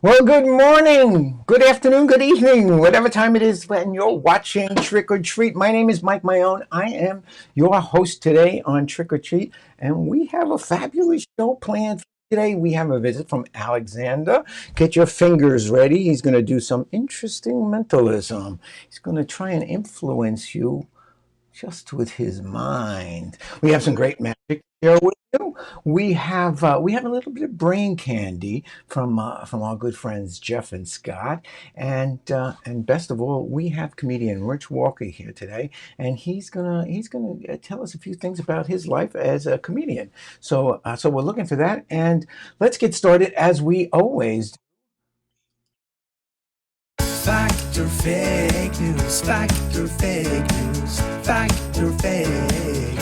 Well, good morning, good afternoon, good evening, whatever time it is when you're watching Trick or Treat. My name is Mike Mayone. I am your host today on Trick or Treat, and we have a fabulous show planned for today. We have a visit from Alexander. Get your fingers ready. He's going to do some interesting mentalism. He's going to try and influence you just with his mind. We have some great magic to share with you. We have a little bit of brain candy from our good friends Geoff and Scott, and best of all, we have comedian Rich Walker here today, and he's gonna tell us a few things about his life as a comedian. So we're looking for that, and let's get started as we always. Fact or fake news, fact or fake news, fact or fake news.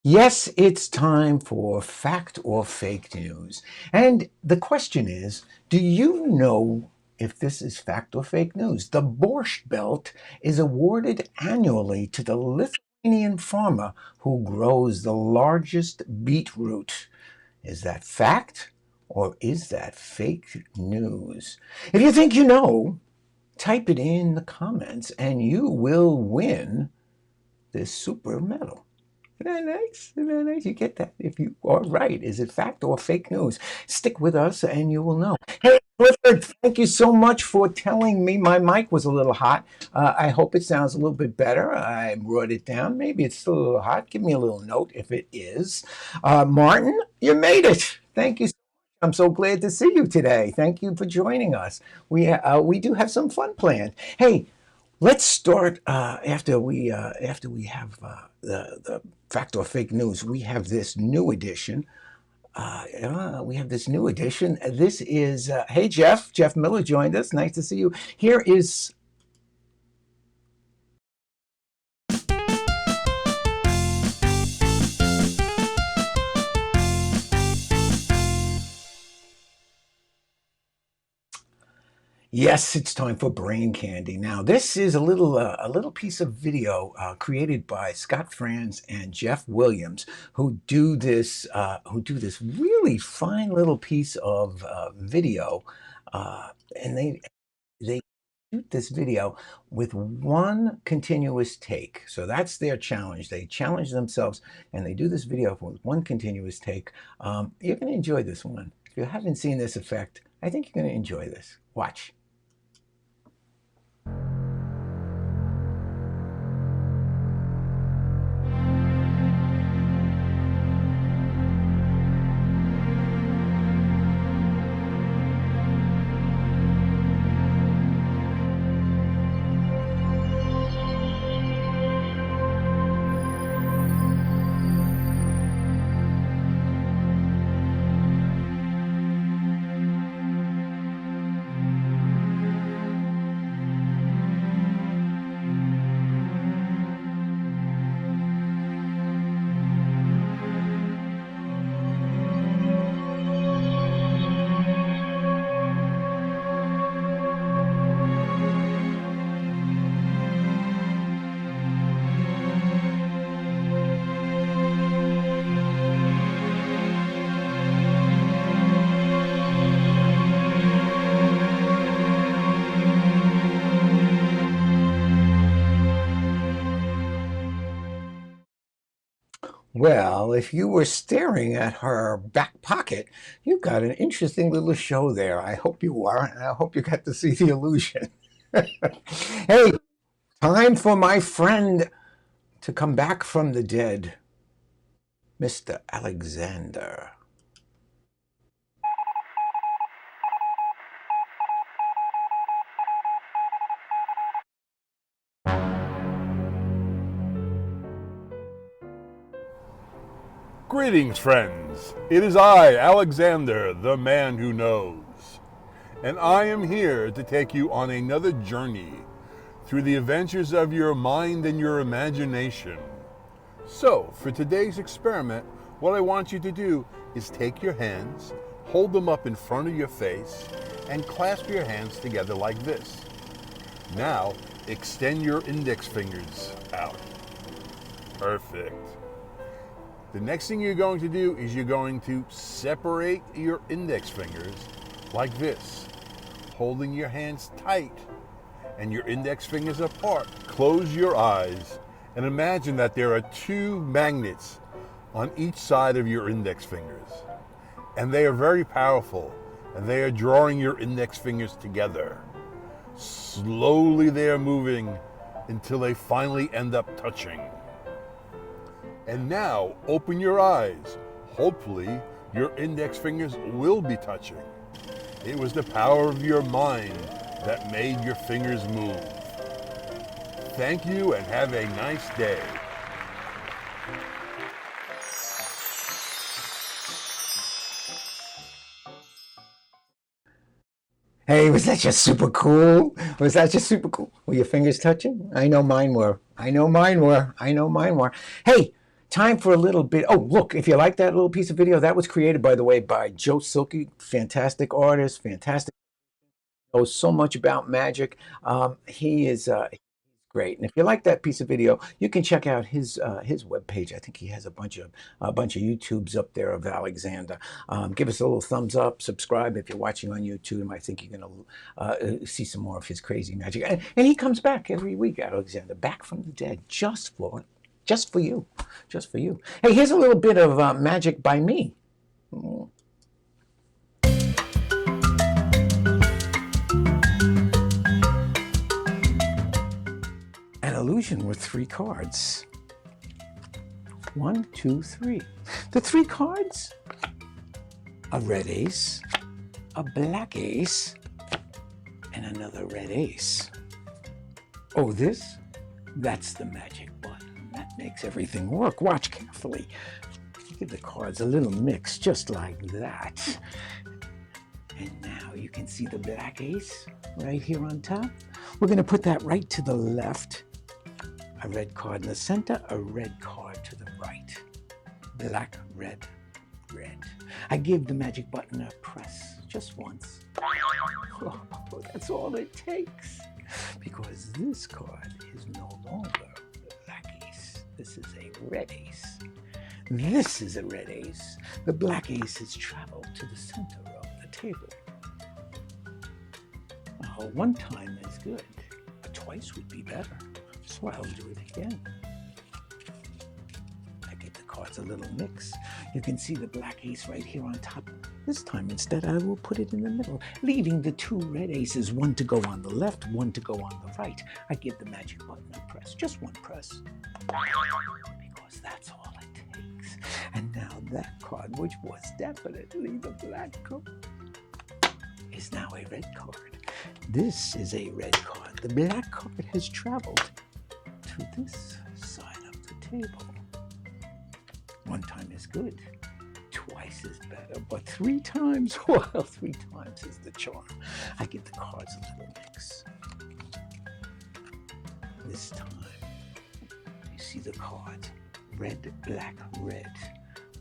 Yes, it's time for fact or fake news. And the question is, do you know if this is fact or fake news? The Borscht Belt is awarded annually to the Lithuanian farmer who grows the largest beetroot. Is that fact or is that fake news? If you think you know, type it in the comments and you will win this super medal. Isn't that nice? Isn't that nice? You get that if you are right. Is it fact or fake news? Stick with us and you will know. Hey, Clifford, thank you so much for telling me my mic was a little hot. I hope it sounds a little bit better. I brought it down. Maybe it's still a little hot. Give me a little note if it is. Martin, you made it. Thank you. I'm so glad to see you today. Thank you for joining us. We do have some fun planned. Hey, let's start after we have the fact or fake news. We have this new edition. This is hey Jeff Miller joined us. Nice to see you. Here is. Yes, it's time for brain candy. Now, this is a little piece of video created by Scott Franz and Jeff Williams, who do this really fine little piece of video, and they shoot this video with one continuous take. So that's their challenge. They challenge themselves, and they do this video with one continuous take. You're going to enjoy this one. If you haven't seen this effect, I think you're going to enjoy this. Watch. Well, if you were staring at her back pocket, you've got an interesting little show there. I hope you are, and I hope you got to see the illusion. Hey, time for my friend to come back from the dead, Mr. Alexander. Greetings, friends. It is I, Alexander, the man who knows. And I am here to take you on another journey through the adventures of your mind and your imagination. So, for today's experiment, what I want you to do is take your hands, hold them up in front of your face, and clasp your hands together like this. Now, extend your index fingers out. Perfect. The next thing you're going to do is you're going to separate your index fingers like this, holding your hands tight and your index fingers apart. Close your eyes and imagine that there are two magnets on each side of your index fingers. And they are very powerful, and they are drawing your index fingers together. Slowly they are moving until they finally end up touching. And now open your eyes. Hopefully your index fingers will be touching. It was the power of your mind that made your fingers move. Thank you and have a nice day. Hey, was that just super cool? Was that just super cool? Were your fingers touching? I know mine were. I know mine were. I know mine were. Hey, time for a little bit. Oh, look, if you like that little piece of video, that was created, by the way, by Joe Silky, fantastic artist, fantastic, knows so much about magic. He is great. And if you like that piece of video, you can check out his webpage. I think he has a bunch of YouTubes up there of Alexander. Give us a little thumbs up, subscribe if you're watching on YouTube. I think you're going to see some more of his crazy magic. And he comes back every week, Alexander, back from the dead, just for you, just for you. Hey, here's a little bit of magic by me. An illusion with 3 cards. 1, 2, 3. The 3 cards: a red ace, a black ace, and another red ace. Oh, that's the magic button. That makes everything work. Watch carefully. Give the cards a little mix, just like that. And now you can see the black ace right here on top. We're going to put that right to the left. A red card in the center, a red card to the right. Black, red, red. I give the magic button a press just once. Oh, that's all it takes. Because this card is no longer the black ace. This is a red ace. This is a red ace. The black ace has traveled to the center of the table. Oh, 1 time is good, but twice would be better. So I'll do it again. I give the cards a little mix. You can see the black ace right here on top. This time instead I will put it in the middle, leaving the 2 red aces, 1 to go on the left, 1 to go on the right. I give the magic button a press, just 1 press. Because that's all it takes. And now that card, which was definitely the black card, is now a red card. This is a red card. The black card has traveled to this side of the table. 1 time is good, twice is better, but 3 times, well, 3 times is the charm. I give the cards a little mix. This time, you see the cards, red, black, red.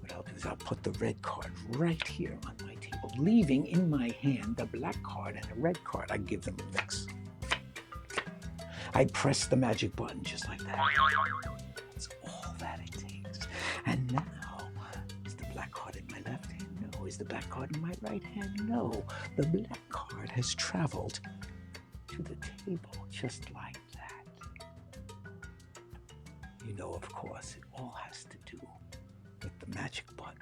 What I'll do is I'll put the red card right here on my table, leaving in my hand the black card and a red card. I give them a mix. I press the magic button just like that. That's all that it takes. And now, is the black card in my left hand? No. Is the black card in my right hand? No. The black card has traveled to the table just like that. You know, of course, it all has to do with the magic button.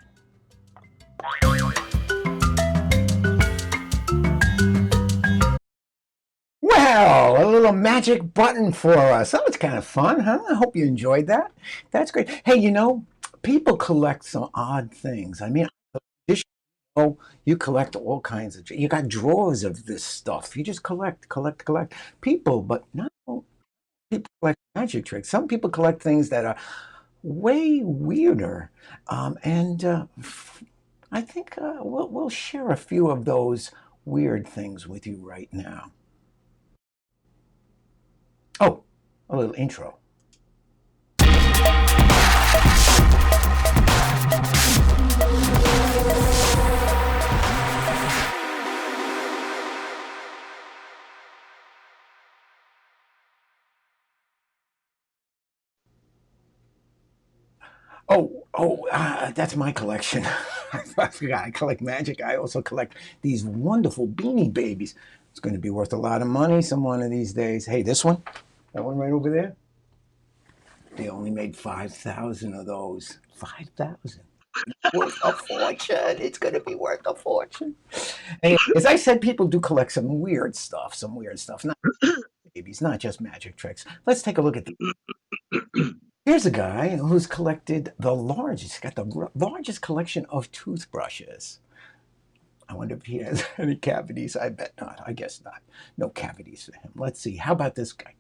Well, a little magic button for us. That was kind of fun, huh? I hope you enjoyed that. That's great. Hey, you know, people collect some odd things. I mean, you collect all kinds of, you got drawers of this stuff. You just collect. People, but not all people collect magic tricks. Some people collect things that are way weirder. And I think we'll share a few of those weird things with you right now. Oh, a little intro. Oh, Oh, that's my collection. I forgot. I collect magic. I also collect these wonderful Beanie Babies. It's going to be worth a lot of money some one of these days. Hey, this one, that one right over there. They only made 5,000 of those. 5,000. Worth a fortune. It's going to be worth a fortune. And as I said, people do collect some weird stuff. Some weird stuff. Not babies, not just magic tricks. Let's take a look at the. Here's a guy who's collected the largest. He's got the largest collection of toothbrushes. I wonder if he has any cavities. I bet not. I guess not. No cavities for him. Let's see. How about this guy?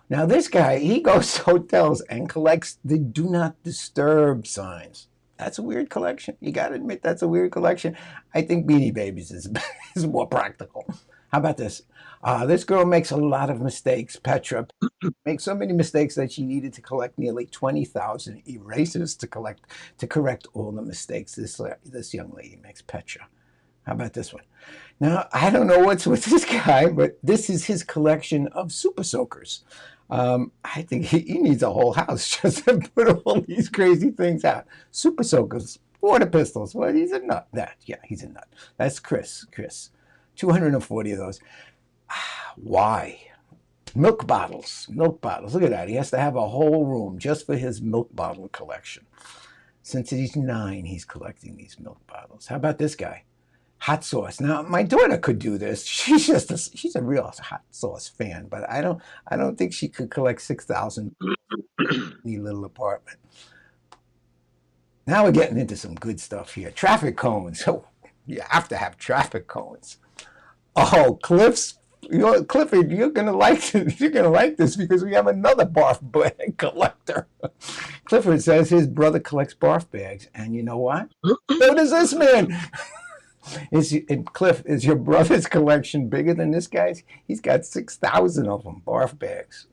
Now, this guy, he goes to hotels and collects the do not disturb signs. That's a weird collection. You got to admit, that's a weird collection. I think Beanie Babies is more practical. How about this? This girl makes a lot of mistakes. Petra makes so many mistakes that she needed to collect nearly 20,000 erasers to correct all the mistakes this young lady makes. Petra. How about this one? Now, I don't know what's with this guy, but this is his collection of super soakers. I think he needs a whole house just to put all these crazy things out. Super soakers, water pistols. Well, he's a nut. He's a nut. That's Chris. 240 of those. Why? Milk bottles. Look at that. He has to have a whole room just for his milk bottle collection. Since he's 9, he's collecting these milk bottles. How about this guy? Hot sauce. Now, my daughter could do this. She's a real hot sauce fan, but I don't think she could collect 6,000 in a little apartment. Now we're getting into some good stuff here. Traffic cones. Oh, you have to have traffic cones. Oh, Clifford, you're gonna like this because we have another barf bag collector. Clifford says his brother collects barf bags, and you know what? So does this man. Cliff, is your brother's collection bigger than this guy's? He's got 6,000 of them, barf bags.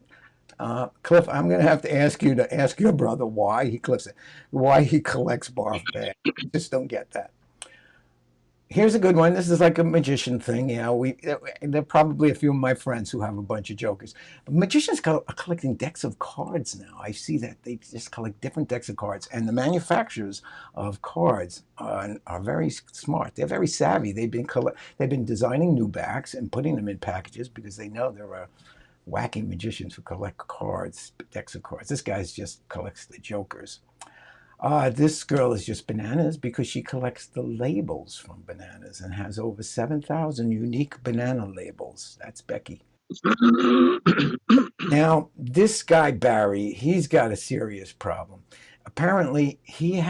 Cliff, I'm going to have to ask you to ask your brother why he collects barf bags. I just don't get that. Here's a good one. This is like a magician thing. There are probably a few of my friends who have a bunch of jokers. Magicians are collecting decks of cards now. I see that they just collect different decks of cards, and the manufacturers of cards are very smart. They're very savvy. They've been designing new backs and putting them in packages because they know there are wacky magicians who collect cards, decks of cards. This guy just collects the jokers. This girl is just bananas because she collects the labels from bananas and has over 7,000 unique banana labels. That's Becky. Now, this guy, Barry, he's got a serious problem. Apparently, he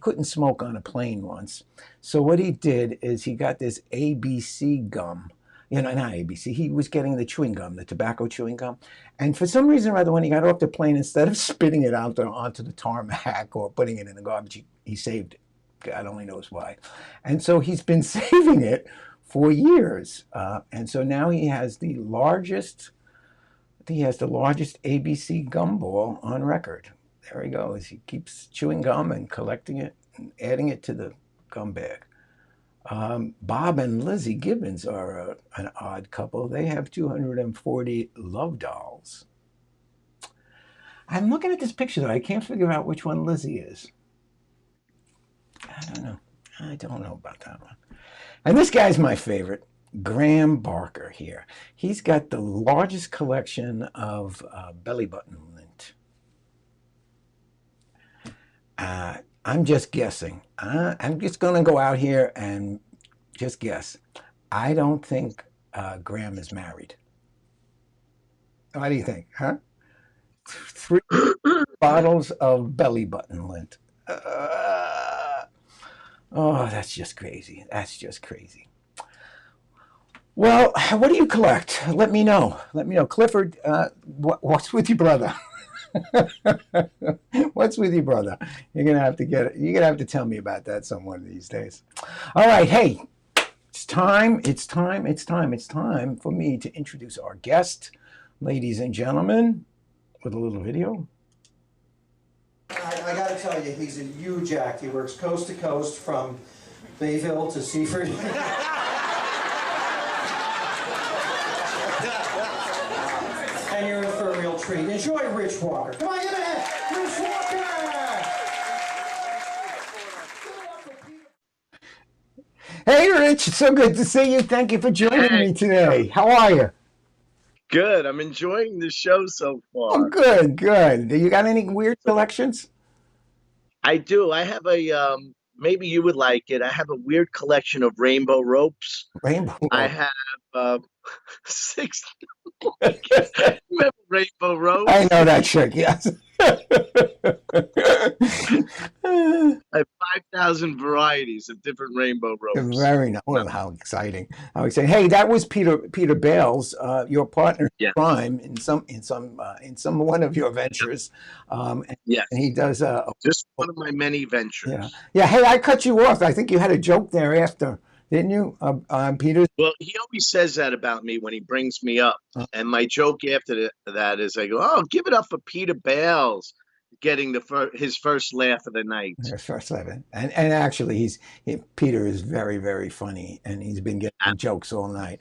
couldn't smoke on a plane once. So what he did is he got this ABC gum. Not ABC. He was getting the chewing gum, the tobacco chewing gum. And for some reason or other, when he got off the plane, instead of spitting it out onto the tarmac or putting it in the garbage, he saved it. God only knows why. And so he's been saving it for years. And so now he has the largest ABC gumball on record. There he goes. He keeps chewing gum and collecting it and adding it to the gum bag. Bob and Lizzie Gibbons are an odd couple. They have 240 love dolls. I'm looking at this picture, though. I can't figure out which one Lizzie is. I don't know about that one. And this guy's my favorite, Graham Barker here. He's got the largest collection of belly button lint. I'm just guessing. I'm just going to go out here and just guess. I don't think Graham is married. What do you think, huh? 3 bottles of belly button lint. That's just crazy. Well, what do you collect? Let me know. Clifford, what's with your brother? What's with your brother? You're gonna have to tell me about that some one of these days. All right, hey, it's time for me to introduce our guest, ladies and gentlemen, with a little video. I got to tell you, he's a huge act. He works coast to coast from Bayville to Seaford. And you're in for a real treat. Enjoy Rich Walker. Come on, give it a hand. Rich Walker! Hey, Rich, so good to see you. Thank you for joining Hey, me today. How are you? good. I'm enjoying the show so Oh, far. good, good. You got any weird So collections? I do. I have maybe you would like it. I have a weird collection of rainbow ropes. Rainbow I rope. have six. Remember rainbow I ropes? know that trick, yes. I have 5,000 varieties of different rainbow ropes. Very nice. Well, how exciting! How exciting! Hey, that was Peter Bales, your partner in Yeah. crime in some one of your ventures, and he Yes. does Just one of my many yeah, ventures. yeah. Hey, I cut you off. I think you had a joke there after, didn't you? Peter. Well, he always says that about me when he brings me up. And my joke after that is I go, "Oh, give it up for Peter Bales getting his first laugh of the night." There's first seven, and actually, Peter is very funny, and he's been getting jokes all night.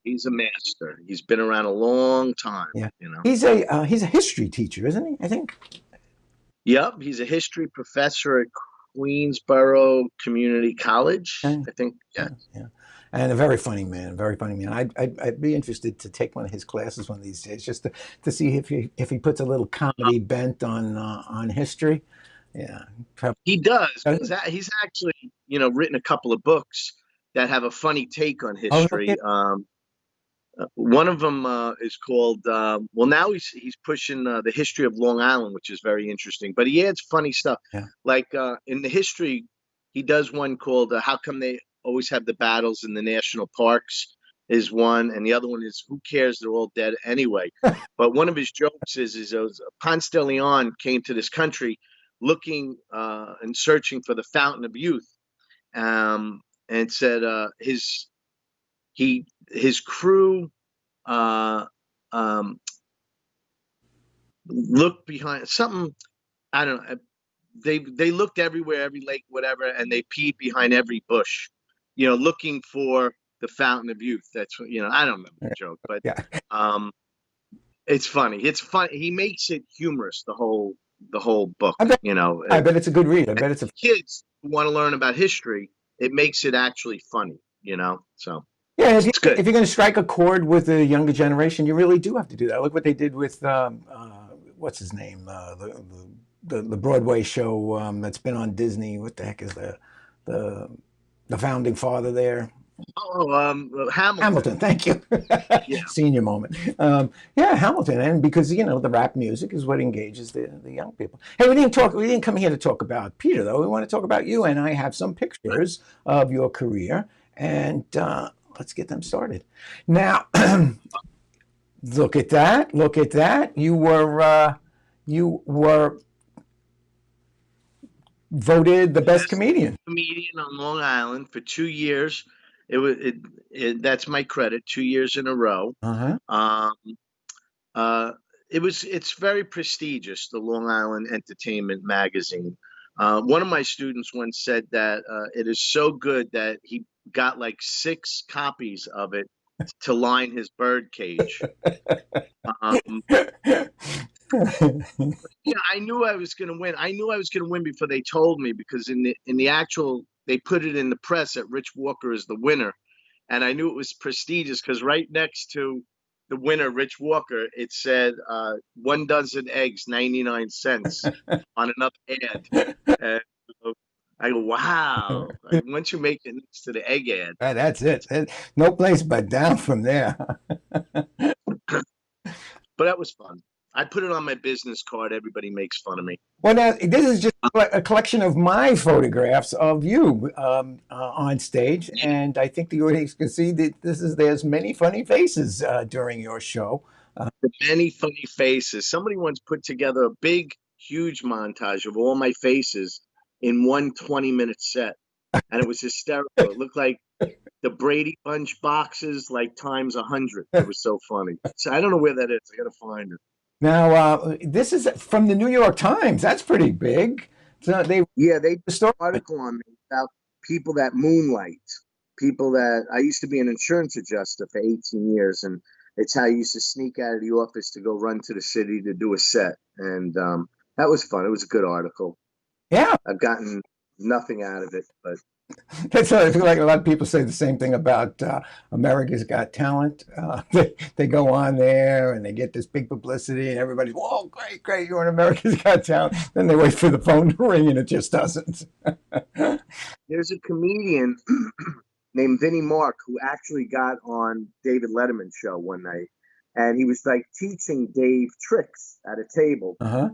He's a master. He's been around a long time, Yeah, you know. he's a history teacher, isn't he? I think. Yep, he's a history professor at Queensborough Community College, Yeah, I think. Yeah. yeah, and a very funny man. Very funny man. I'd be interested to take one of his classes one of these days, just to see if he puts a little comedy bent on history. Yeah. He does. He's actually, written a couple of books that have a funny take on Oh, no history. kidding. One of them is called, well, now he's pushing the history of Long Island, which is very interesting. But he adds funny stuff. Yeah. Like in the history, he does one called How Come They Always Have the Battles in the National Parks, is one. And the other one is Who Cares? They're All Dead Anyway. But one of his jokes is Ponce de Leon came to this country looking and searching for the fountain of youth. And said his crew uh, um, looked behind something. I don't know. They looked everywhere, every lake, whatever, and they peed behind every bush, looking for the fountain of youth. That's what I don't remember the joke, but Yeah. um, it's funny. It's fun. He makes it humorous. The whole book. I bet. I bet it's a good read. I bet it's a. Kids who want to learn about history, it makes it actually funny. So Yeah, it's good. if you're going to strike a chord with the younger generation, you really do have to do that. Look what they did with what's his name, the Broadway show that's been on Disney. What the heck is the the founding father there? Oh, Hamilton. Hamilton. Thank you. Yeah. Senior moment. Yeah, Hamilton, and because the rap music is what engages the young people. Hey, we didn't talk. We didn't come here to talk about Peter, though. We want to talk about you, and I have some pictures of your career, and let's get them started. Now, look at that! Look at that! You were voted the best comedian. Comedian on Long Island for 2 years. That's my credit. 2 years in a row. Uh huh. Um, it's very prestigious, the Long Island Entertainment Magazine. One of my students once said that it is so good that he got like 6 copies of it to line his bird cage. Um, I knew I was going to win. I knew I was going to win before they told me, because in the actual, they put it in the press that Rich Walker is the winner, and I knew it was prestigious because right next to the winner, Rich Walker, it said 1 dozen eggs, 99 cents on another ad. And I go, wow! Once you make it next to the egg ad, That's it. No place but down from there. but that was fun. I put it on my business card. Everybody makes fun of me. Well, now this is just a collection of my photographs of you on stage, and I think the audience can see that there's many funny faces during your show. Many funny faces. Somebody once put together a big, huge montage of all my faces in one 20-minute set, and it was hysterical. It looked like the Brady Bunch boxes, like times 100. It was so funny. So I don't know where that is. I got to find it. Now, this is from the New York Times. That's pretty big. So they did the story. an article on me about people that moonlight. People that I used to be an insurance adjuster for 18 years, and it's how I used to sneak out of the office to go run to the city to do a set, and that was fun. It was a good article. Yeah. I've gotten, I don't know, 10 or 15 emails from people that nothing out of it. But That's what I feel like. A lot of people say the same thing about America's Got Talent. They go on there and they get this big publicity, and everybody's, "Whoa, great, great! You're on America's Got Talent." Then they wait for the phone to ring, and it just doesn't. there's a comedian named Vinnie Mark who actually got on David Letterman's show one night, and he was like teaching Dave tricks at a table. Uh-huh.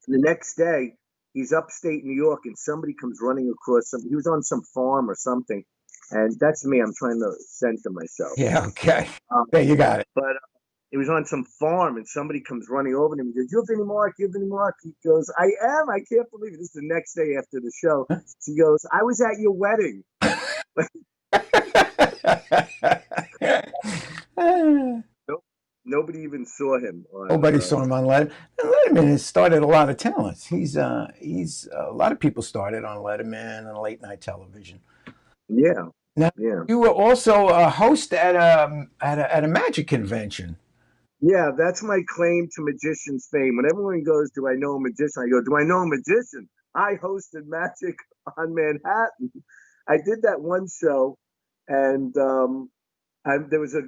The next day, he's upstate New York, and somebody comes running across some. He was on some farm or something, and that's me. I'm trying to censor myself. Yeah. Okay. Okay, you got it. But he was on some farm, and somebody comes running over to him. He goes, "You're Vinnie Mark. You're Vinnie Mark." He goes, "I am. I can't believe it." This is the next day after the show. She goes, "I was at your wedding." Nobody even saw him. Nobody saw him on Letterman. Letterman has started a lot of talents. He's a lot of people started on Letterman and late night television. Yeah. Now, Yeah. you were also a host at a magic convention. Yeah, that's my claim to magician's fame. When everyone goes, "Do I know a magician?" I go, "Do I know a magician?" I hosted Magic on Manhattan. I did that one show, and there was a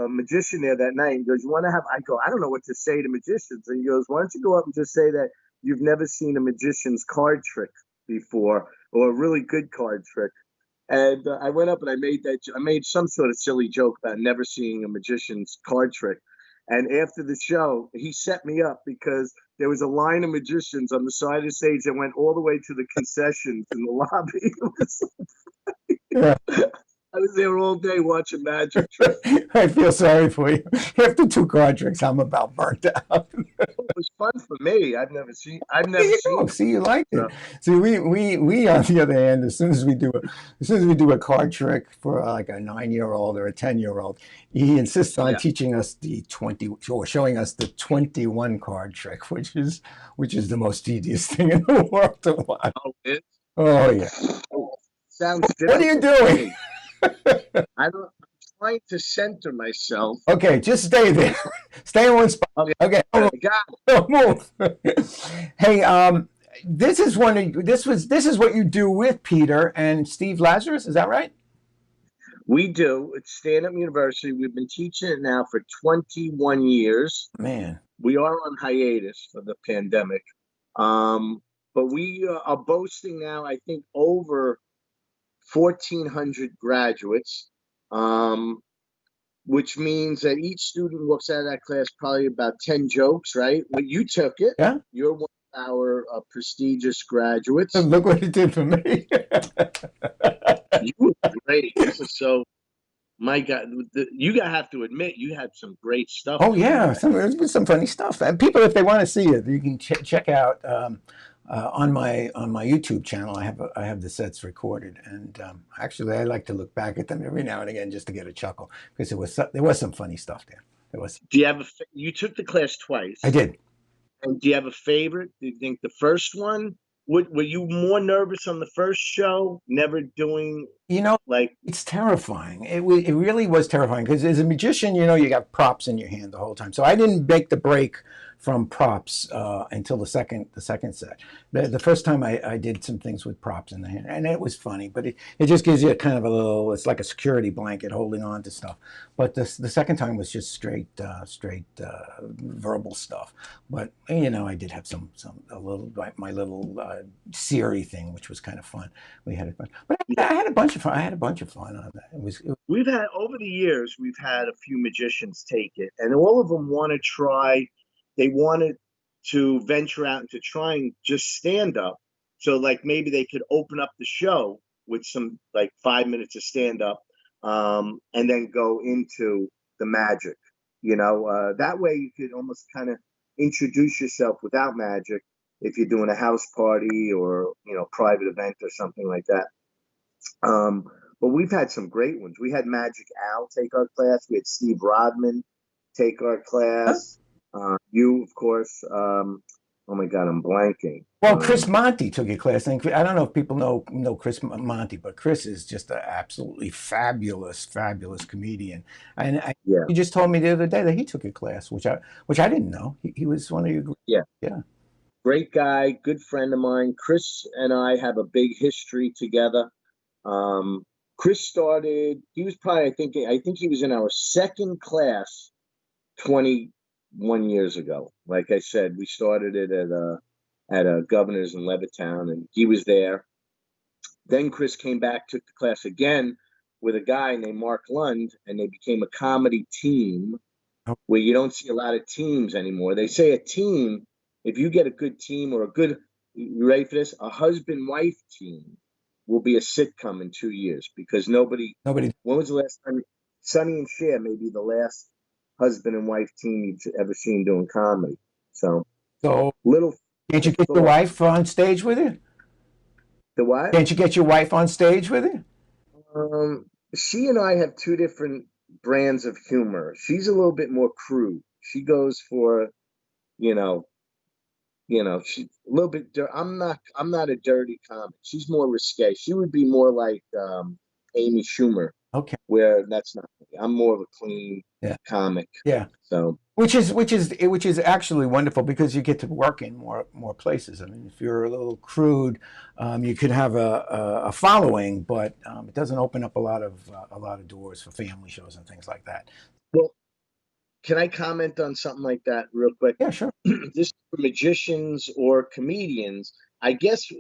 magician there that night. He goes, "You want to have?" I go, "I don't know what to say to magicians." And he goes, "Why don't you go up and just say that you've never seen a magician's card trick before, or a really good card trick?" And I went up and I made some sort of silly joke about never seeing a magician's card trick. And after the show, he set me up because there was a line of magicians on the side of the stage that went all the way to the concessions in the lobby. It was so funny. Yeah. I was there all day watching magic tricks. I feel sorry for you. After 2 card tricks, I'm about burnt out. It was fun for me. I've never seen. See, you liked it. See, we on the other hand, as soon as we do a card trick for like a 9-year-old or a 10-year-old, he insists on teaching us the 20 or showing us the 21 card trick, which is the most tedious thing in the world to watch. Oh, it? Oh yeah. Sounds. What are you doing? I'm trying to center myself. Okay, just stay there. Stay in one spot. Okay. Don't move. Hey, this is what you do with Peter and Steve Lazarus. Is that right? We do. It's Stand Up University. We've been teaching it now for 21 years. Man, we are on hiatus for the pandemic, but we are boasting now, I think, over 1,400 graduates, which means that each student walks out of that class probably about 10 jokes, right? Well, you took it. Yeah. You're one of our prestigious graduates. Look what it did for me. You were great. So, my God, you have to admit you had some great stuff. Oh yeah, there's some funny stuff. And people, if they want to see it, you can check out on my YouTube channel. I have the sets recorded, and actually I like to look back at them every now and again just to get a chuckle, because there was some funny stuff there. Do you have you took the class twice? I did. And do you have a favorite? Do you think the first one? Were you more nervous on the first show, never doing? Like, it's terrifying. It really was terrifying, because as a magician, you got props in your hand the whole time. So I didn't make the break from props until the second set. The first time I did some things with props in the hand, and it was funny, but it just gives you a kind of it's like a security blanket holding on to stuff. But the second time was just straight verbal stuff. But I did have my little Siri thing, which was kind of fun. We had it fun, but I had a bunch of fun. I had a bunch of fun on that. We've had, over the years, we've had a few magicians take it, and all of them want to try. They wanted to venture out into trying just stand up. So like maybe they could open up the show with some like 5 minutes of stand up, and then go into the magic. That way you could almost kind of introduce yourself without magic if you're doing a house party or private event or something like that. But we've had some great ones. We had Magic Al take our class. We had Steve Rodman take our class. You, of course. Oh my God, I'm blanking. Well, Chris Monty took your class. I don't know if people know Chris Monty, but Chris is just an absolutely fabulous comedian. And you just told me the other day that he took your class, which I didn't know. He was one of your. Yeah. Yeah. Great guy, good friend of mine. Chris and I have a big history together. Chris started, he was probably, I think he was in our second class 21 years ago. Like I said, we started it at a governor's in Levittown, and he was there. Then Chris came back, took the class again with a guy named Mark Lund, and they became a comedy team where you don't see a lot of teams anymore. They say a team, if you get a good team or a good, you ready for this? A husband-wife team will be a sitcom in 2 years because nobody. When was the last time? Sonny and Cher may be the last husband and wife team you've ever seen doing comedy. So little. Can't you get your wife on stage with you? The what? Can't you get your wife on stage with you? She and I have two different brands of humor. She's a little bit more crude. She goes for, she's a little bit. I'm not a dirty comic. She's more risque. She would be more like Amy Schumer. Okay. Where that's not me. I'm more of a clean comic. Yeah. So which is actually wonderful because you get to work in more places. I mean, if you're a little crude, you could have a following, but it doesn't open up a lot of doors for family shows and things like that. Well, can I comment on something like that real quick? Yeah, sure. This for magicians or comedians, I guess,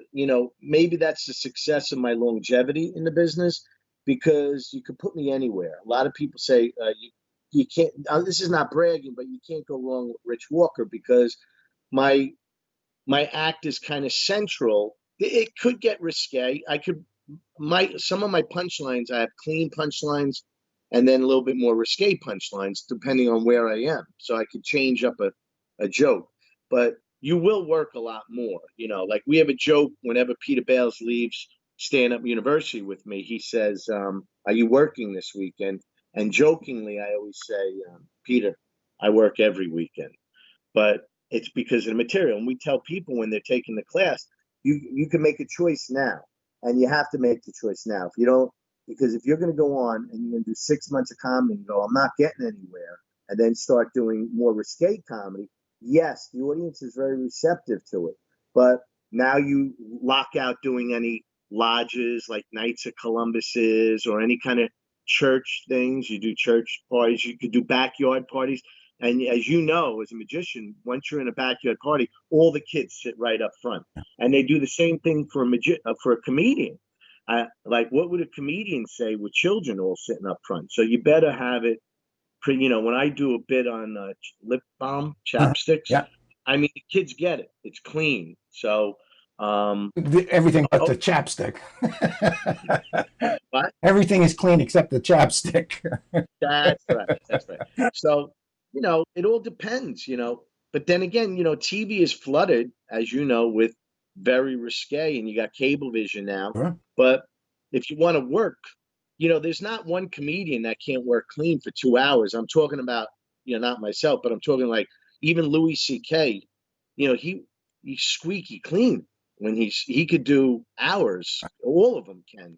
maybe that's the success of my longevity in the business, because you could put me anywhere. A lot of people say you can't, this is not bragging, but you can't go wrong with Rich Walker because my act is kind of central. It could get risque. Some of my punchlines, I have clean punchlines and then a little bit more risque punchlines depending on where I am. So I could change up a joke, but you will work a lot more. Like we have a joke whenever Peter Bales leaves stand-up university with me, he says, are you working this weekend? And jokingly, I always say, Peter, I work every weekend. But it's because of the material. And we tell people when they're taking the class, you can make a choice now. And you have to make the choice now. If you don't, because if you're going to go on and you're going to do 6 months of comedy and go, I'm not getting anywhere, and then start doing more risque comedy, yes, the audience is very receptive to it. But now you lock out doing any lodges like Knights of Columbus's or any kind of church things. You do church parties, you could do backyard parties, and as you know, as a magician, once you're in a backyard party, all the kids sit right up front, and they do the same thing for a comedian. Like, what would a comedian say with children all sitting up front? So you better have it. When I do a bit on lip balm, chapsticks, I mean, the kids get it. It's clean. So everything but the chapstick. What? Everything is clean except the chapstick. That's right. So, it all depends, but then again, TV is flooded, as you know, with very risque, and you got Cablevision now. Sure. But if you want to work, there's not one comedian that can't work clean for 2 hours. I'm talking about, not myself, but I'm talking like even Louis C.K., he's squeaky clean when he could do hours. All of them can.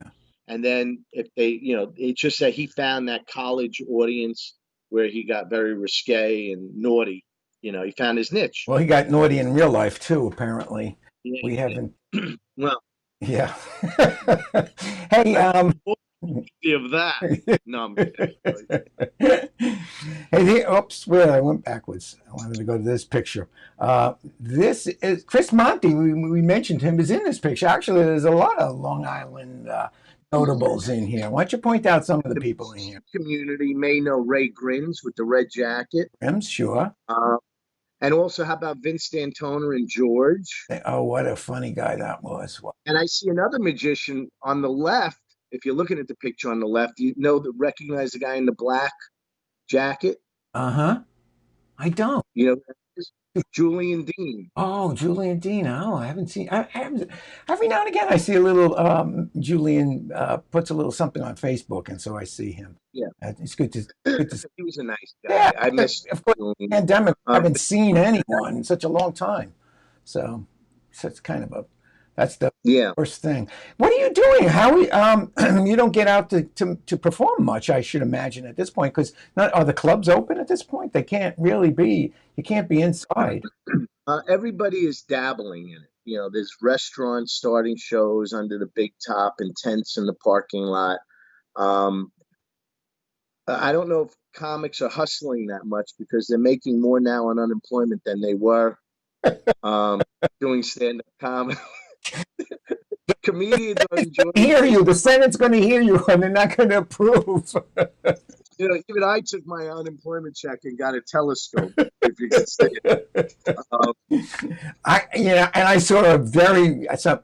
And then if they, it's just that he found that college audience where he got very risque and naughty. He found his niche. Well, he got naughty in real life too, apparently. Yeah, we haven't. Well. Yeah. Hey, of that. No, I'm Hey, oops, where I went backwards. I wanted to go to this picture. This is Chris Monty. We mentioned him is in this picture. Actually, there's a lot of Long Island notables in here. Why don't you point out some of the people in here? Community may know Ray Grims with the red jacket. Grims, sure. And also, how about Vince D'Antona and George? Oh, what a funny guy that was. And I see another magician on the left. If you're looking at the picture on the left, recognize the guy in the black jacket? Uh-huh. I don't. Julian Dean. Oh, Julian Dean. Oh, I haven't seen. Every now and again, I see a little. Julian puts a little something on Facebook, and so I see him. Yeah, it's good to. He was a nice guy. Yeah, I missed. Of course, the pandemic. I haven't seen anyone in such a long time, so it's kind of that's the first thing. What are you doing, Howie? You don't get out to perform much, I should imagine, at this point, because are the clubs open at this point? They can't really be. You can't be inside. Everybody is dabbling in it. You know, there's restaurants starting shows under the big top and tents in the parking lot. Um, I don't know if comics are hustling that much because they're making more now on unemployment than they were um, doing stand-up comedy. Comedians are enjoying Hear it. you. The Senate's going to hear you, and they're not going to approve. You know, even I took my unemployment check and got a telescope, if you could see it. Um, And I saw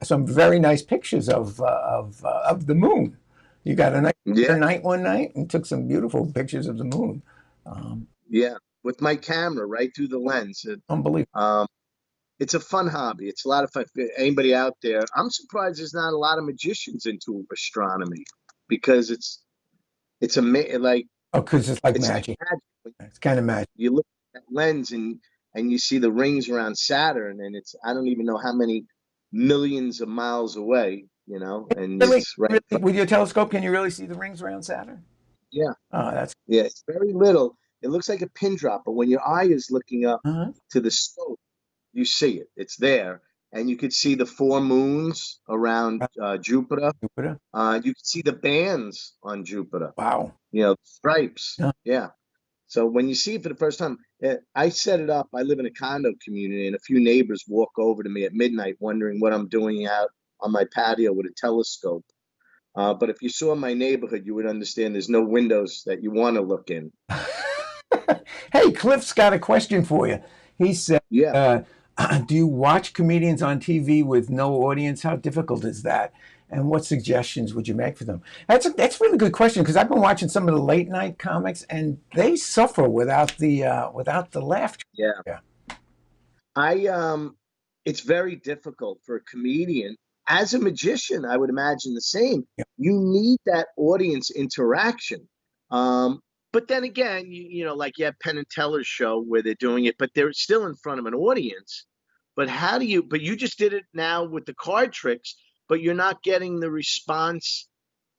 some very nice pictures of the moon. You got a nice yeah, night one night and took some beautiful pictures of the moon. Um, yeah, with my camera right through the lens. Unbelievable. It's a fun hobby. It's a lot of fun. Anybody out there? I'm surprised there's not a lot of magicians into astronomy because it's like Oh, because it's like it's magic. magic. It's kind of magic. You look at that lens and you see the rings around Saturn, and it's I don't even know how many millions of miles away, you know, and Really, it's right. really, with your telescope, can you really see the rings around Saturn? Yeah, Oh, that's yeah. It's very little. It looks like a pin drop, but when your eye is looking up to the scope, you see it. It's there, and you could see the four moons around Jupiter. Jupiter. You could see the bands on Jupiter. Wow. You know, stripes. Yeah. Yeah. So when you see it for the first time, I set it up. I live in a condo community, and a few neighbors walk over to me at midnight wondering what I'm doing out on my patio with a telescope. But if you saw my neighborhood, you would understand there's no windows that you want to look in. Hey, Cliff's got a question for you. He said, Yeah. do you watch comedians on TV with no audience? How difficult is that? And what suggestions would you make for them? That's a really good question because I've been watching some of the late night comics and they suffer without the laugh. Yeah. It's very difficult for a comedian. As a magician, I would imagine the same. Yeah. You need that audience interaction. But then again, you know, like you have Penn and Teller's show where they're doing it, but they're still in front of an audience. But but you just did it now with the card tricks, but you're not getting the response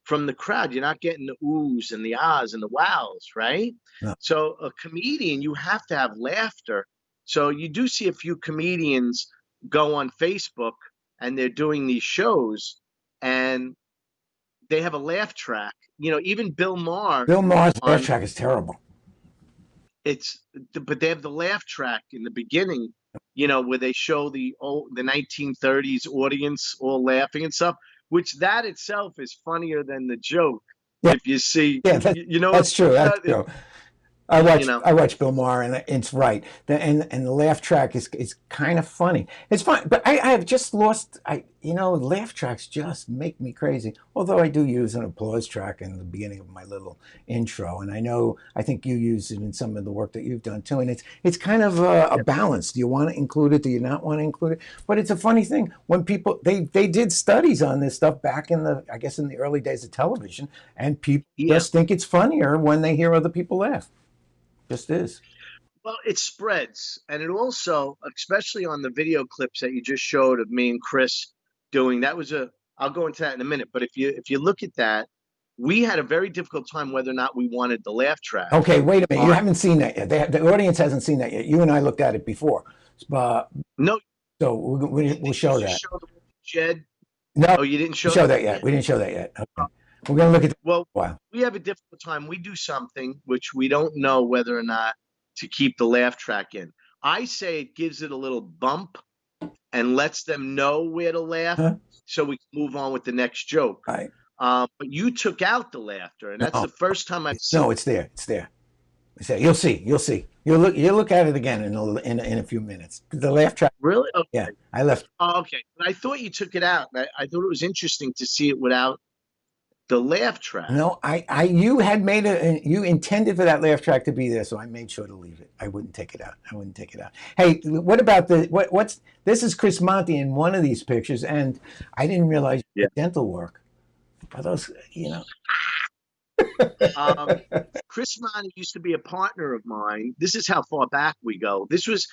from the crowd. You're not getting the oohs and the ahs and the wows, right? No. So a comedian, you have to have laughter. So you do see a few comedians go on Facebook and they're doing these shows and they have a laugh track. You know, even Bill Maher's laugh track is terrible. But they have the laugh track in the beginning, you know, where they show the 1930s audience all laughing and stuff, which that itself is funnier than the joke. Yeah. If you see, you know, that's true. That's true. I watch Bill Maher, and it's right. And the laugh track is kind of funny. It's fun, but I have just lost. Laugh tracks just make me crazy. Although I do use an applause track in the beginning of my little intro, and I think you use it in some of the work that you've done too. And it's kind of a balance. Do you want to include it? Do you not want to include it? But it's a funny thing when people they did studies on this stuff back in the early days of television, and people just think it's funnier when they hear other people laugh. Just is. Well, it spreads, and it also, especially on the video clips that you just showed of me and Chris doing, I'll go into that in a minute. But if you look at that, we had a very difficult time whether or not we wanted the laugh track. Okay, wait a minute. You haven't seen that yet. The audience hasn't seen that yet. You and I looked at it before, but no. So we'll show that. Show the shed? No, you didn't show that yet. We didn't show that yet. Okay. We're going to look at Well, we have a difficult time. We do something which we don't know whether or not to keep the laugh track in. I say it gives it a little bump and lets them know where to laugh so we can move on with the next joke. Right. But you took out the laughter, and that's the first time I've seen it. No, it's there. It's there. You'll see. You'll look at it again in a few minutes. The laugh track. Really? Okay. Yeah, I left. Oh, okay. But I thought you took it out. I thought it was interesting to see it without the laugh track. No, you had made you intended for that laugh track to be there, so I made sure to leave it. I wouldn't take it out. Hey, what about this is Chris Monty in one of these pictures, and I didn't realize dental work. Are those, Chris Monty used to be a partner of mine. This is how far back we go. This was,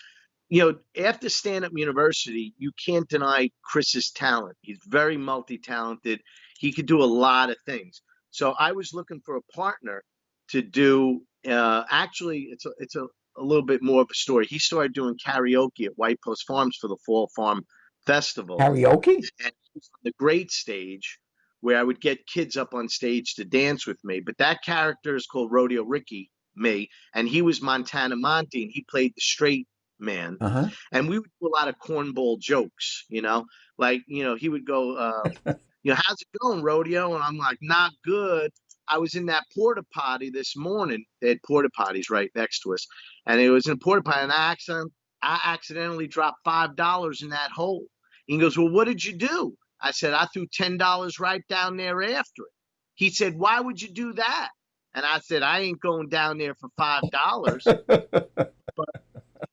after stand-up university, you can't deny Chris's talent. He's very multi-talented. He could do a lot of things. So I was looking for a partner to do. Actually, it's a little bit more of a story. He started doing karaoke at White Post Farms for the Fall Farm Festival. Karaoke? And he was on the great stage where I would get kids up on stage to dance with me. But that character is called Rodeo Ricky, me, and he was Montana Monty, and he played the straight man. Uh-huh. And we would do a lot of cornball jokes, like, he would go, how's it going, Rodeo? And I'm like, not good. I was in that porta potty this morning. They had porta potties right next to us. And it was in a porta potty, and I accidentally dropped $5 in that hole. He goes, well, what did you do? I said, I threw $10 right down there after it. He said, why would you do that? And I said, I ain't going down there for $5. But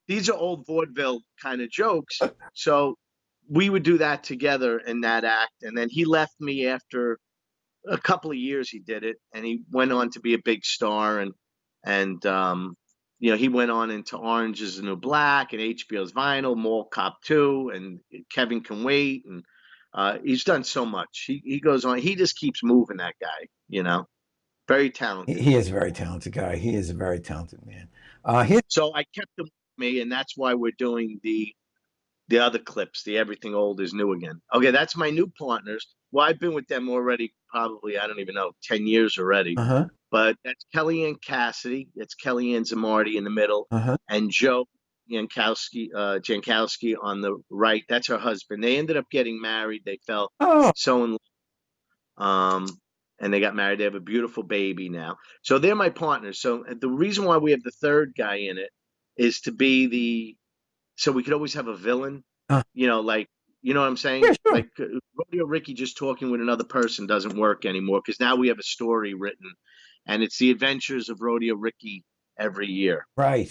these are old vaudeville kind of jokes. So we would do that together in that act. And then he left me after a couple of years. He did it, and he went on to be a big star. And he went on into Orange is the New Black and HBO's Vinyl, Mall Cop 2, and Kevin Can Wait. And he's done so much. He goes on. He just keeps moving, that guy, very talented. He is a very talented guy. He is a very talented man. So I kept him with me, and that's why we're doing the other clips, the Everything Old is New Again. Okay, that's my new partners. Well, I've been with them already probably, I don't even know, 10 years already. Uh-huh. But that's Kellyanne Cassidy. That's Kellyanne Zamardi in the middle. Uh-huh. And Joe Jankowski on the right. That's her husband. They ended up getting married. They fell so in love. And they got married. They have a beautiful baby now. So they're my partners. So the reason why we have the third guy in it is to be so we could always have a villain, you know what I'm saying? Yeah, sure. Like Rodeo Ricky just talking with another person doesn't work anymore, because now we have a story written, and it's the adventures of Rodeo Ricky every year. Right.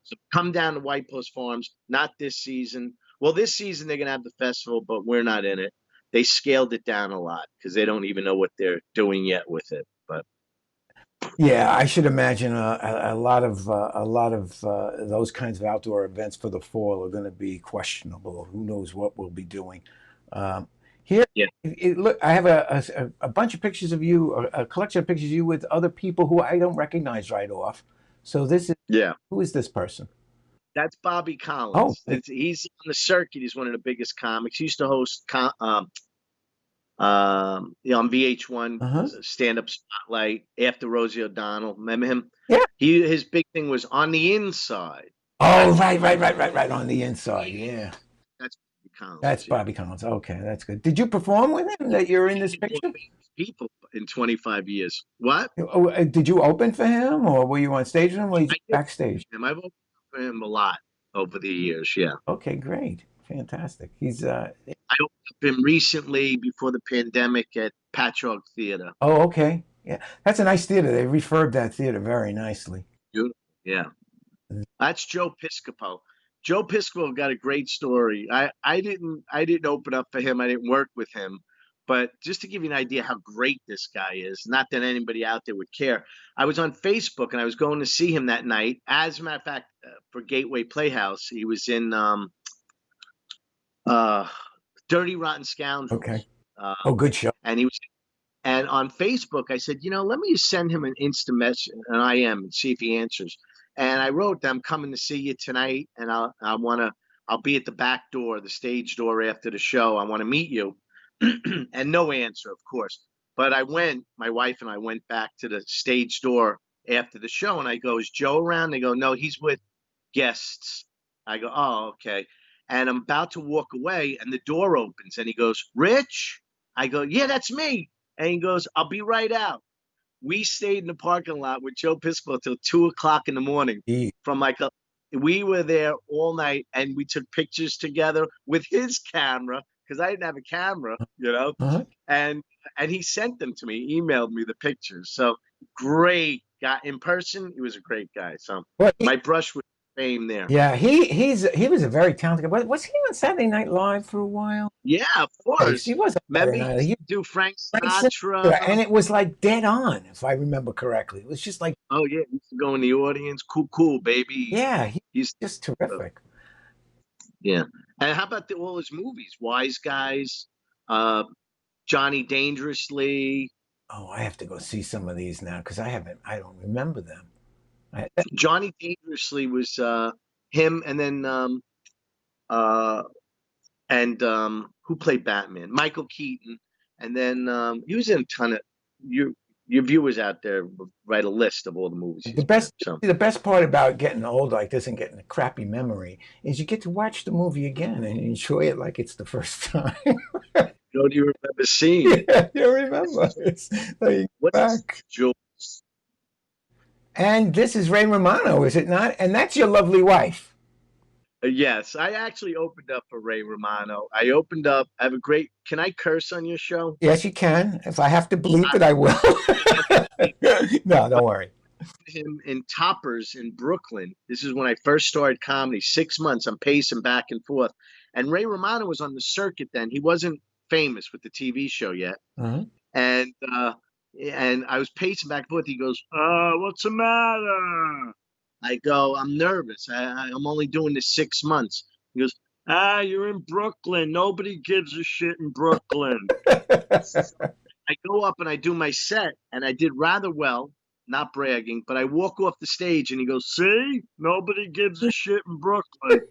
So come down to White Post Farms, not this season. Well, this season they're going to have the festival, but we're not in it. They scaled it down a lot because they don't even know what they're doing yet with it. But yeah, I should imagine a lot of those kinds of outdoor events for the fall are going to be questionable. Who knows what we'll be doing? Here, yeah. Look, I have a bunch of pictures of you, a collection of pictures of you with other people who I don't recognize right off. So this is who is this person? That's Bobby Collins. He's on the circuit. He's one of the biggest comics. He used to host on VH1 Stand Up Spotlight after Rosie O'Donnell. Remember him? Yeah. His big thing was On the Inside. Oh, right. On the inside. Yeah. That's Bobby Collins. That's Bobby Collins. Okay, that's good. Did you perform with him? That you're in this picture? People in 25 years. What? Did you open for him, or were you on stage with him? Or were you backstage? I've opened for him a lot over the years. Yeah. Okay, great, fantastic. He's. I opened up him recently before the pandemic at Patchogue Theater. Oh, okay. Yeah, that's a nice theater. They refurbed that theater very nicely. Beautiful. Yeah. That's Joe Piscopo. Joe Piscopo got a great story. I didn't open up for him. I didn't work with him. But just to give you an idea how great this guy is, not that anybody out there would care, I was on Facebook and I was going to see him that night. As a matter of fact, for Gateway Playhouse, he was in Dirty Rotten Scoundrels. Okay. Good show. And on Facebook, I said, let me send him an instant message, an IM, and see if he answers. And I wrote, I'm coming to see you tonight, and I'll be at the back door, the stage door after the show. I want to meet you. And no answer, of course. But my wife and I went back to the stage door after the show, and I go, is Joe around? They go, no, he's with guests. I go, oh, okay. And I'm about to walk away, and the door opens, and he goes, Rich? I go, yeah, that's me. And he goes, I'll be right out. We stayed in the parking lot with Joe Piscopo till 2:00 in the morning. We were there all night, and we took pictures together with his camera, because I didn't have a camera, and he sent them to me, emailed me the pictures. So great guy in person. He was a great guy. So my brush with fame there. Yeah, he was a very talented guy. Was he on Saturday Night Live for a while? Yeah, of course. He was. Maybe he do Frank Sinatra, and it was like dead on, if I remember correctly. It was just like, oh yeah, he used to go in the audience, cool, baby. Yeah, he's just terrific. Yeah. And how about all his movies? Wise Guys, Johnny Dangerously. Oh, I have to go see some of these now because I don't remember them. Johnny Dangerously was him, and then uh, who played Batman? Michael Keaton, and then he was in a ton of your viewers out there write a list of all the movies he's been in. So the best part about getting old like this and getting a crappy memory is you get to watch the movie again and enjoy it like it's the first time. don't you remember seeing it? Yeah, you remember. It's like back. Jules? And this is Ray Romano, is it not? And that's your lovely wife. Yes, I actually opened up for Ray Romano. I opened up. I have a great. Can I curse on your show? Yes, you can. If I have to bleep it, I will. No, don't worry. Him in Toppers in Brooklyn. This is when I first started comedy. 6 months. I'm pacing back and forth. And Ray Romano was on the circuit then. He wasn't famous with the TV show yet. Uh-huh. And I was pacing back and forth. He goes, what's the matter? I go, I'm nervous. I'm only doing this 6 months. He goes, you're in Brooklyn. Nobody gives a shit in Brooklyn. I go up and I do my set, and I did rather well, not bragging, but I walk off the stage and he goes, see, nobody gives a shit in Brooklyn.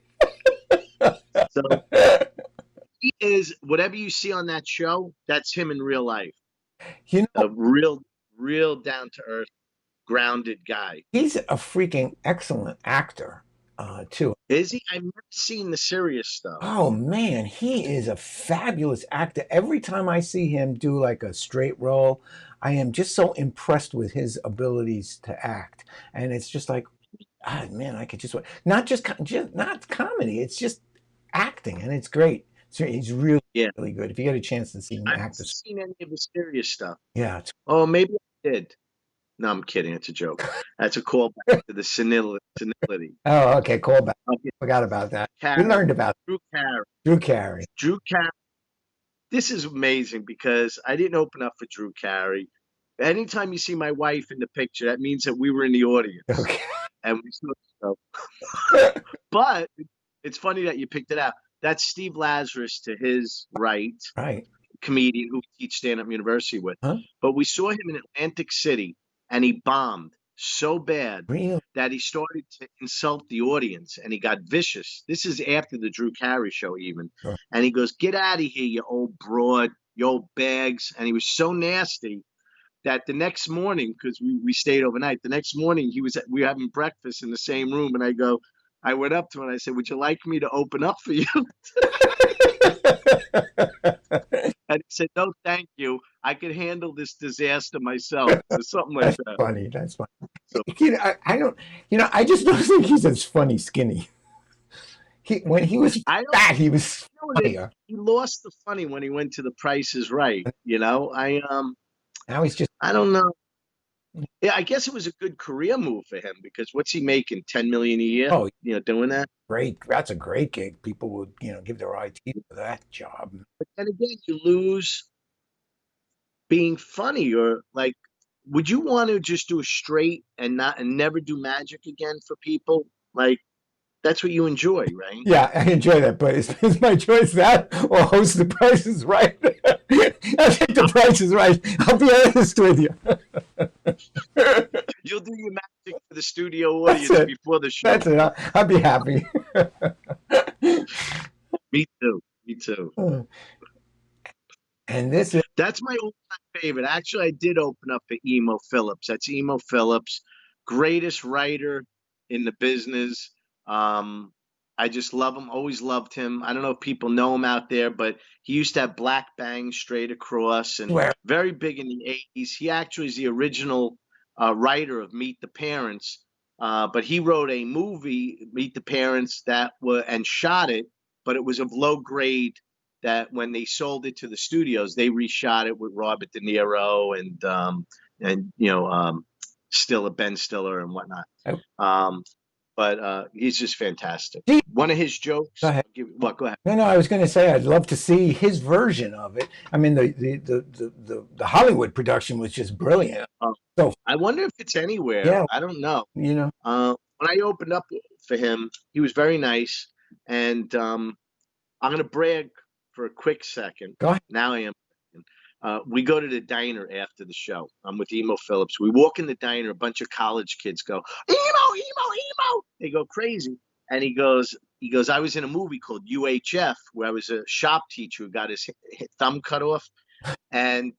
So he is, whatever you see on that show, that's him in real life. You know, a real down to earth, grounded guy. He's a freaking excellent actor, too. Is he? I've never seen the serious stuff. Oh man, he is a fabulous actor. Every time I see him do like a straight role, I am just so impressed with his abilities to act. And it's just like, man, I could just not not comedy. It's just acting, and it's great. So he's really good. If you get a chance to see him act, I haven't seen any of the serious stuff. Yeah. Oh, maybe I did. No, I'm kidding. It's a joke. That's a callback to the senility. Oh, okay. Callback. Okay. Forgot about that. We learned about Drew Carey. This is amazing because I didn't open up for Drew Carey. Anytime you see my wife in the picture, that means that we were in the audience. Okay. And we saw stuff. But it's funny that you picked it out. That's Steve Lazarus to his right. Right. Comedian who we teach stand-up university with. Huh? But we saw him in Atlantic City, and he bombed so bad that he started to insult the audience, and he got vicious. This is after the Drew Carey show even. Sure. And he goes, get out of here, you old broad, you old bags. And he was so nasty that the next morning, because we stayed overnight, the next morning we were having breakfast in the same room, and I went up to him and I said, would you like me to open up for you? And he said, no, thank you. I can handle this disaster myself, or something like that. Funny. That's funny. So, I just don't think he's as funny skinny. When he was fat, he was funnier. He lost the funny when he went to The Price is Right. Now he's just, I don't know. Yeah, I guess it was a good career move for him because what's he making? $10 million a year? Oh, doing that. Great. That's a great gig. People would, give their IT for that job. But then again, you lose being funny, or like, would you want to just do a straight and never do magic again for people? Like, that's what you enjoy, right? Yeah, I enjoy that, but is my choice that or host The Price is Right? I think The Price is Right. I'll be honest with you. You'll do your magic for the studio audience before the show. That's it. I'll be happy. Me too. And that's my all-time favorite. Actually, I did open up for Emo Phillips. That's Emo Phillips, greatest writer in the business. I just love him. Always loved him. I don't know if people know him out there, but he used to have black bangs straight across and very big in the 80s. He actually is the original writer of Meet the Parents, but he wrote a movie, Meet the Parents, and shot it, but it was of low grade. That when they sold it to the studios, they reshot it with Robert De Niro and Ben Stiller and whatnot. But he's just fantastic. One of his jokes. Go ahead. Go ahead. No, I was going to say I'd love to see his version of it. I mean, the Hollywood production was just brilliant. So I wonder if it's anywhere. Yeah. I don't know. When I opened up for him, he was very nice, and I'm going to brag for a quick second. Go ahead. Now I am. We go to the diner after the show. I'm with Emo Phillips. We walk in the diner. A bunch of college kids go, Emo, Emo, Emo. They go crazy. And he goes, I was in a movie called UHF where I was a shop teacher who got his thumb cut off. And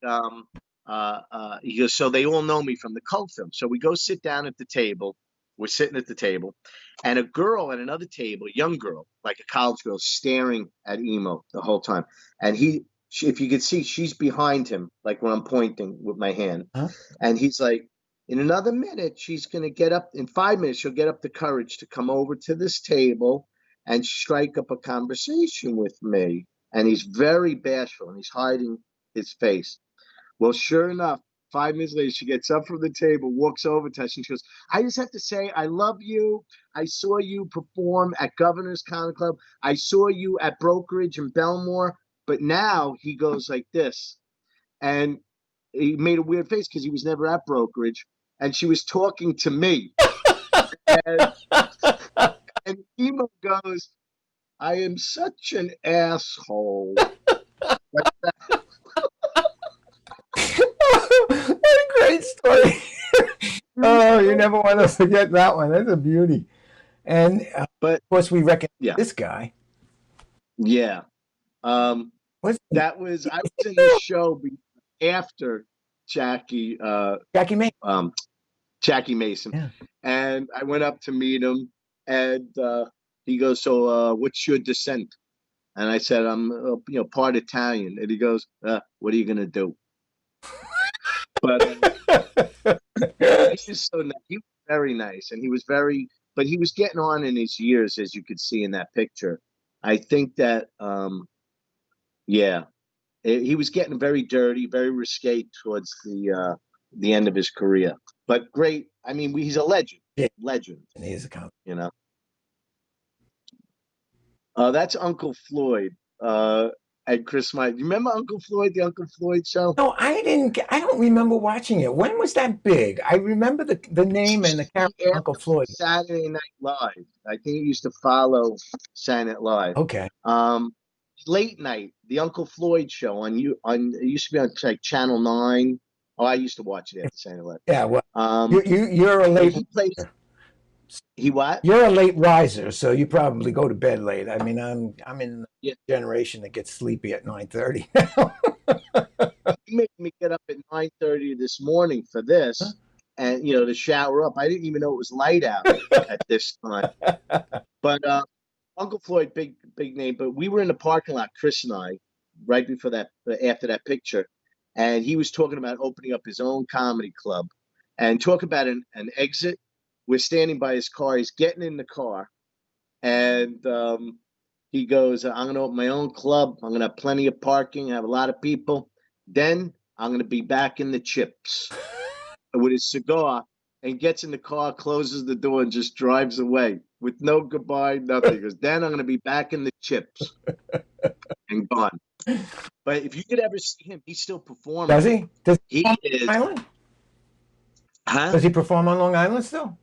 he goes, so they all know me from the cult film. So we go sit down at the table. We're sitting at the table, and a girl at another table, a young girl, like a college girl, staring at Emo the whole time. And if you could see, she's behind him, like when I'm pointing with my hand. Huh? And he's like, in another minute, she's going to get up. In 5 minutes, she'll get up the courage to come over to this table and strike up a conversation with me. And he's very bashful, and he's hiding his face. Well, sure enough, 5 minutes later, she gets up from the table, walks over to us, and she goes, I just have to say, I love you. I saw you perform at Governor's Comedy Club. I saw you at Brokerage in Belmore. But now he goes like this. And he made a weird face because he was never at Brokerage. And she was talking to me. and Emo goes, I am such an asshole. What a great story. Oh, you never want to forget that one. That's a beauty. And but of course, we recognize this guy. Yeah. I was in the show after Jackie Mason. Jackie Mason. Yeah. And I went up to meet him, and he goes, so what's your descent? And I said, I'm part Italian. And he goes, what are you going to do? But he was so nice. He was very nice, and he was but he was getting on in his years, as you could see in that picture. I think that, he was getting very dirty, very risque towards the end of his career. But great. I mean, he's a legend. Yeah. Legend. And he is a comic. That's Uncle Floyd. And Chris Meyer. You remember Uncle Floyd, the Uncle Floyd show? No, I don't remember watching it. When was that big? I remember the name and the character Uncle Floyd. Saturday Night Live. I think it used to follow Saturday Night Live. Okay. Late night, the Uncle Floyd show it used to be on like Channel 9. Oh, I used to watch it at Saturday Night Live. Yeah, well, you're a late. He what? You're a late riser, so you probably go to bed late. I mean, I'm in the generation that gets sleepy at 9:30 now. He made me get up at 9:30 this morning for this, and to shower up. I didn't even know it was light out at this time. But Uncle Floyd, big name. But we were in the parking lot, Chris and I, right before that, after that picture, and he was talking about opening up his own comedy club, and talk about an exit. We're standing by his car. He's getting in the car, and he goes, I'm going to open my own club. I'm going to have plenty of parking, have a lot of people. Then I'm going to be back in the chips with his cigar, and gets in the car, closes the door, and just drives away with no goodbye, nothing. He goes, then I'm going to be back in the chips and gone. But if you could ever see him, he's still performing. Does he? He is. Long Island? Huh? Does he perform on Long Island still?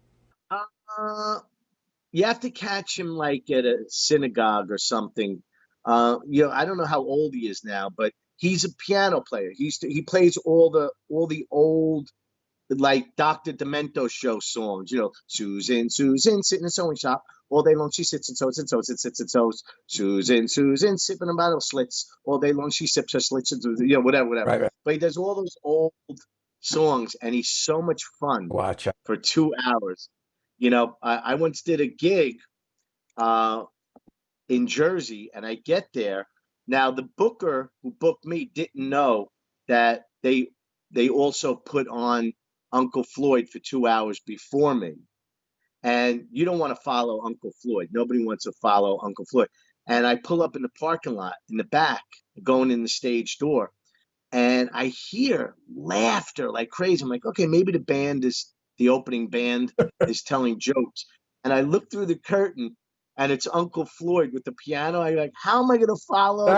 You have to catch him like at a synagogue or something. I don't know how old he is now, but he's a piano player. He plays all the old, like Dr. Demento show songs. Susan sitting in a sewing shop all day long. She sits and sews and sews and sits and sews. Susan sipping a bottle of slits all day long. She sips her slits and whatever. Right. But he does all those old songs, and he's so much fun. Watch out. For 2 hours. I once did a gig in Jersey, and I get there. Now, the booker who booked me didn't know that they also put on Uncle Floyd for 2 hours before me. And you don't want to follow Uncle Floyd. Nobody wants to follow Uncle Floyd. And I pull up in the parking lot in the back, going in the stage door, and I hear laughter like crazy. I'm like, okay, maybe the opening band is telling jokes. And I look through the curtain, and it's Uncle Floyd with the piano. I'm like, how am I going to follow?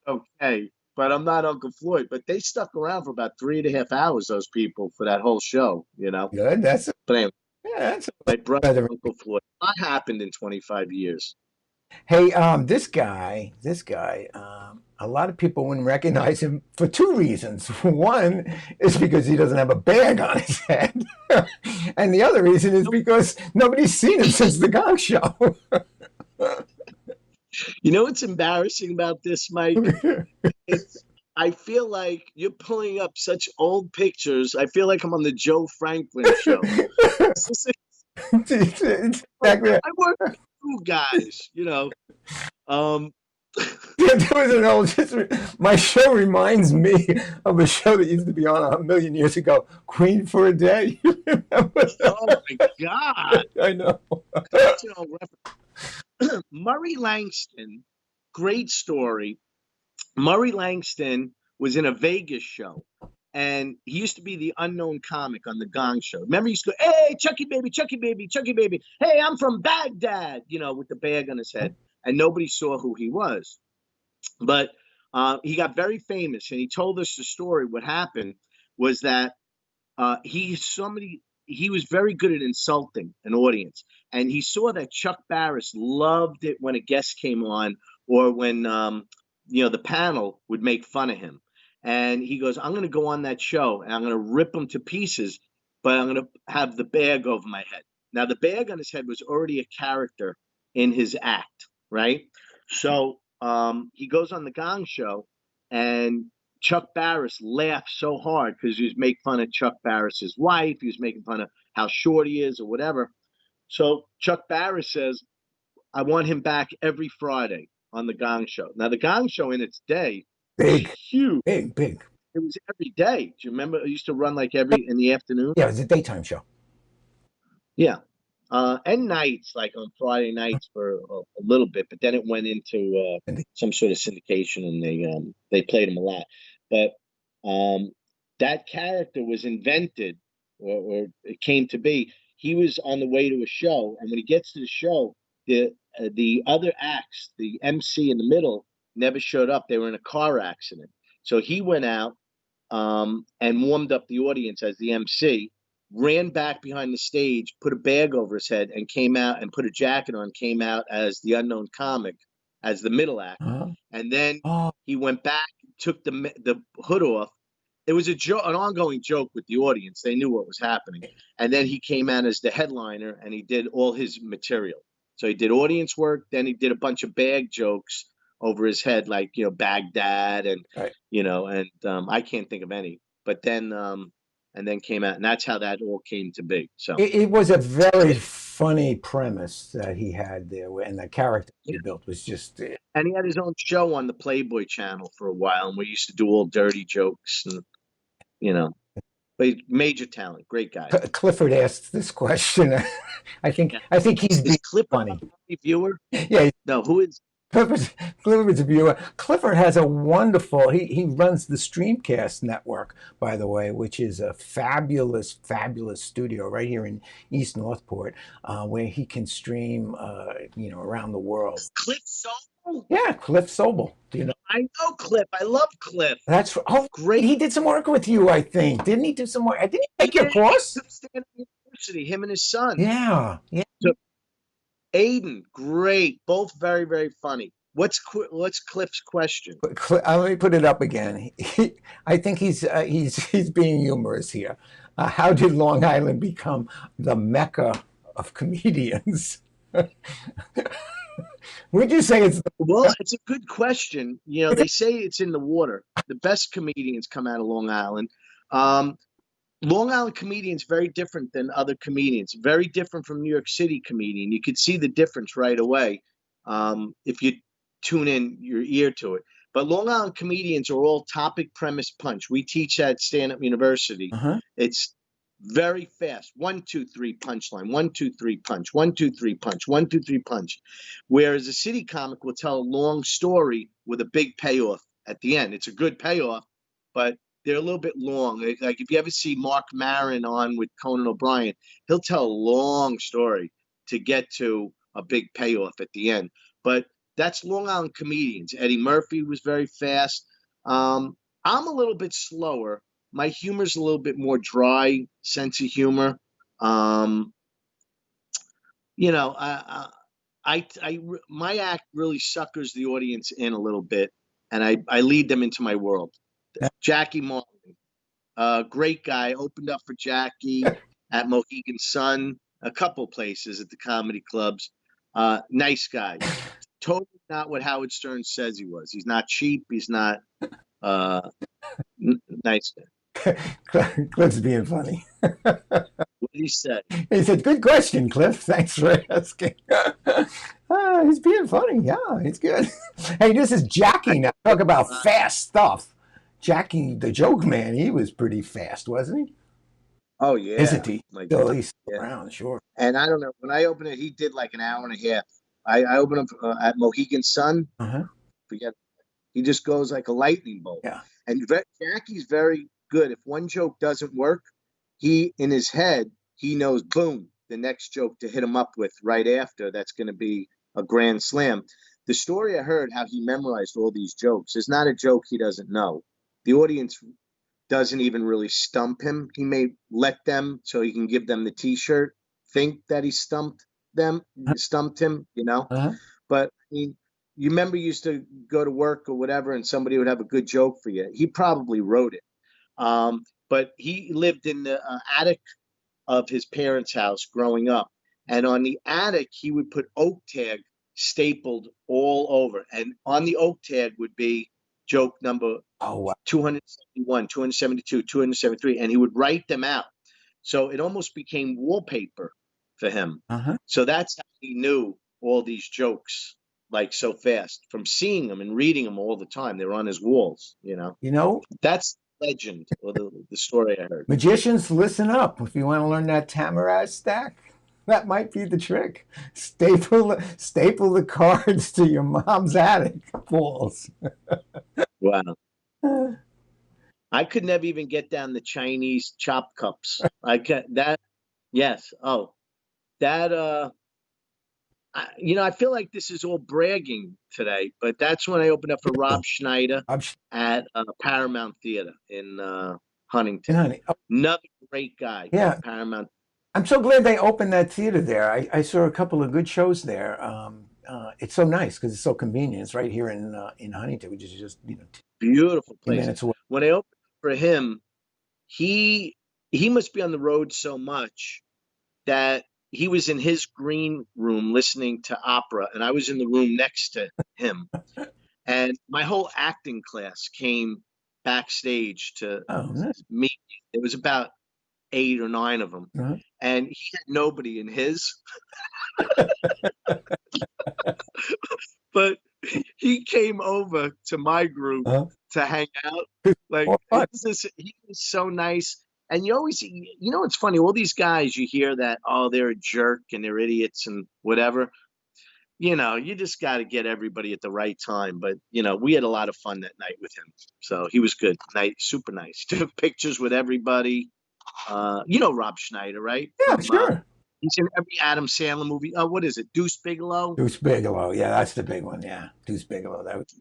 Okay, but I'm not Uncle Floyd. But they stuck around for about 3.5 hours, those people, for that whole show, Good. But anyway, that's my brother, Uncle Floyd. What happened in 25 years? Hey, this guy, a lot of people wouldn't recognize him for two reasons. One is because he doesn't have a bag on his head, and the other reason is because nobody's seen him since the Gong Show. You know what's embarrassing about this, Mike? It's I feel like you're pulling up such old pictures. I feel like I'm on the Joe Franklin show. It's Like, exactly. I work with you guys, you know. Um, There was an old. My show reminds me of a show that used to be on a million years ago, Queen for a Day. You remember? oh my God, I know. that's an old reference. Murray Langston, great story. Murray Langston was in a Vegas show, and he used to be the unknown comic on the Gong Show. Remember, he used to go, "Hey, Chucky baby, Chucky baby, Chucky baby. Hey, I'm from Baghdad," you know, with the bag on his head, and nobody saw who he was. But he got very famous, and he told us the story. What happened was that he was very good at insulting an audience, and he saw that Chuck Barris loved it when a guest came on, or when the panel would make fun of him. And he goes, "I'm going to go on that show, and I'm going to rip him to pieces, but I'm going to have the bag over my head." Now, the bag on his head was already a character in his act, right? So he goes on the Gong Show, and Chuck Barris laughed so hard because he was making fun of Chuck Barris's wife. He was making fun of how short he is or whatever. So Chuck Barris says, "I want him back every Friday on the Gong Show." Now, the Gong Show in its day was Big, huge. big, big. It was every day. Do you remember? It used to run like every in the afternoon. Yeah, it was a daytime show. Yeah. And nights, like on Friday nights for a little bit, but then it went into some sort of syndication, and they played him a lot. But that character was invented, or it came to be. He was on the way to a show, and when he gets to the show, the other acts, the MC in the middle, never showed up. They were in a car accident, so he went out and warmed up the audience as the MC, ran back behind the stage, put a bag over his head, and came out and put a jacket on, came out as the unknown comic, as the middle act. Huh? And then Oh, he went back, took the hood off. It was an ongoing joke with the audience. They knew what was happening. And then he came out as the headliner, and he did all his material. So he did audience work, then he did a bunch of bag jokes over his head, like, Baghdad, and right. I can't think of any. But then and then came out, and that's how that all came to be. So It was a very funny premise that he had there, and the character he yeah. built was just And he had his own show on the Playboy channel for a while, and we used to do all dirty jokes, and you know, but he's major talent, great guy. Clifford asked this question. Yeah. I think he's Is being Clifford funny. a viewer? Yeah, No, who is? Clifford's a viewer. Clifford has a wonderful. He runs the Streamcast network, by the way, which is a fabulous, fabulous studio right here in East Northport, where he can stream, around the world. Cliff Sobel? Yeah, Cliff Sobel. Do you know? I know Cliff. I love Cliff. Great. He did some work with you, I think. Didn't he do some work? Didn't he take your course? He took Stanford University, him and his son. Yeah, yeah. So, Aiden, great. Both very, very funny. What's Cliff's question? Let me put it up again. I think he's being humorous here. How did Long Island become the mecca of comedians? Would you say it's Well, it's a good question. They say it's in the water. The best comedians come out of Long Island. Long Island comedians very different than other comedians. Very different from New York City comedian. You could see the difference right away if you tune in your ear to it. But Long Island comedians are all topic, premise, punch. We teach at Stand-Up University. It's very fast. 1, 2, 3 punchline. 1, 2, 3 punch. 1, 2, 3 punch. 1, 2, 3 punch. Whereas a city comic will tell a long story with a big payoff at the end. It's a good payoff, but they're a little bit long. Like if you ever see Mark Maron on with Conan O'Brien, he'll tell a long story to get to a big payoff at the end. But that's Long Island comedians. Eddie Murphy was very fast. I'm a little bit slower. My humor's a little bit more dry, sense of humor. I my act really suckers the audience in a little bit, and I lead them into my world. Jackie Martin, great guy, opened up for Jackie at Mohegan Sun, a couple places at the comedy clubs. Nice guy. Totally not what Howard Stern says he was. He's not cheap. He's not nice guy. Cliff's being funny. What did he say? He said, "Good question, Cliff. Thanks for asking." He's being funny. Yeah, he's good. Hey, this is Jackie now. Talk about fast stuff. Jackie, the joke man, he was pretty fast, wasn't he? Oh yeah, isn't he? Like, Still, he's yeah. around, sure. And I don't know. When I opened it, he did like an hour and a half. I opened up at Mohegan Sun. Forget. He just goes like a lightning bolt. Yeah. And Jackie's very good. If one joke doesn't work, he in his head he knows, boom, the next joke to hit him up with right after. That's going to be a grand slam. The story I heard, how he memorized all these jokes, is not a joke he doesn't know. The audience doesn't even really stump him. He may let them, so he can give them the T-shirt, think that he stumped him, you know. But I mean, you remember you used to go to work or whatever, and somebody would have a good joke for you. He probably wrote it. But he lived in the attic of his parents' house growing up. And on the attic, he would put oak tag stapled all over. And on the oak tag would be joke number 271, 272, 273. And he would write them out. So it almost became wallpaper for him. So that's how he knew all these jokes like so fast, from seeing them and reading them all the time. They were on his walls, you know. You know, that's legend, or the story I heard. Magicians, listen up. If you want to learn that Tamaraz stack, that might be the trick. Staple the cards to your mom's attic walls. Wow. I could never even get down the Chinese chop cups. I can't. That, yes. Oh, that. You know, I feel like this is all bragging today, but that's when I opened up for Rob Schneider at Paramount Theater in Huntington. Another great guy. Yeah, Paramount. I'm so glad they opened that theater there. I saw a couple of good shows there. It's so nice because it's so convenient. It's right here in Huntington, which is just, you know, beautiful place. Minutes away. When I opened for him, he must be on the road so much that he was in his green room listening to opera, and I was in the room next to him. And my whole acting class came backstage to meet me. It was about 8 or 9 of them. And he had nobody in his. But he came over to my group to hang out. Like, he was so nice. And you always, you know, it's funny, all these guys, you hear that, oh, they're a jerk and they're idiots and whatever. You know, you just got to get everybody at the right time. But, you know, we had a lot of fun that night with him. So he was good. Super nice. Took pictures with everybody. You know Rob Schneider, right? Yeah, sure. He's in every Adam Sandler movie. What is it? Deuce Bigalow? Deuce Bigalow. Yeah, that's the big one. Yeah, Deuce Bigalow. That was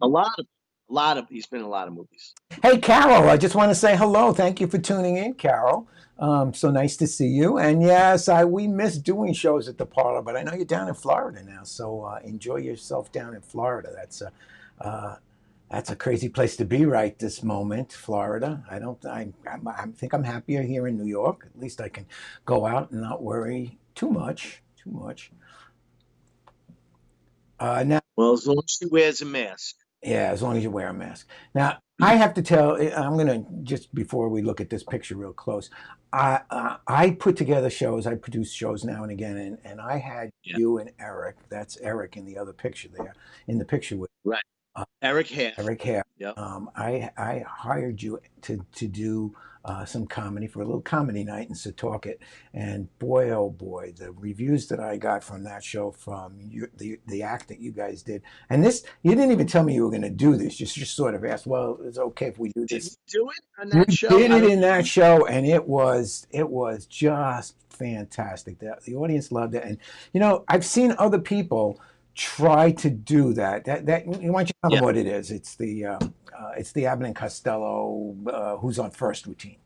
he's been in a lot of movies. Hey, Carol, I just want to say hello. Thank you for tuning in, Carol. So nice to see you. And yes, we miss doing shows at the Parlor, but I know you're down in Florida now. So enjoy yourself down in Florida. That's a crazy place to be right this moment, Florida. I think I'm happier here in New York. At least I can go out and not worry too much. Now, well, as long as he wears a mask. Yeah, as long as you wear a mask. Now, I have to tell, I'm going to, just before we look at this picture real close, I put together shows, I produce shows now and again, and I had you and Eric, that's Eric in the other picture there, in the picture with right. Eric Hare. Yep. I hired you to do some comedy for a little comedy night in Setauket, and boy, oh boy, the reviews that I got from that show, from the act that you guys did, and this, you didn't even tell me you were going to do this. You just sort of asked, well, it's okay if we do this. Did you do it on that show? We did it in that show, and it was just fantastic. The audience loved it, and you know, I've seen other people try to do that. Why don't you tell them what it is? It's the Abbott and Costello Who's on First routine.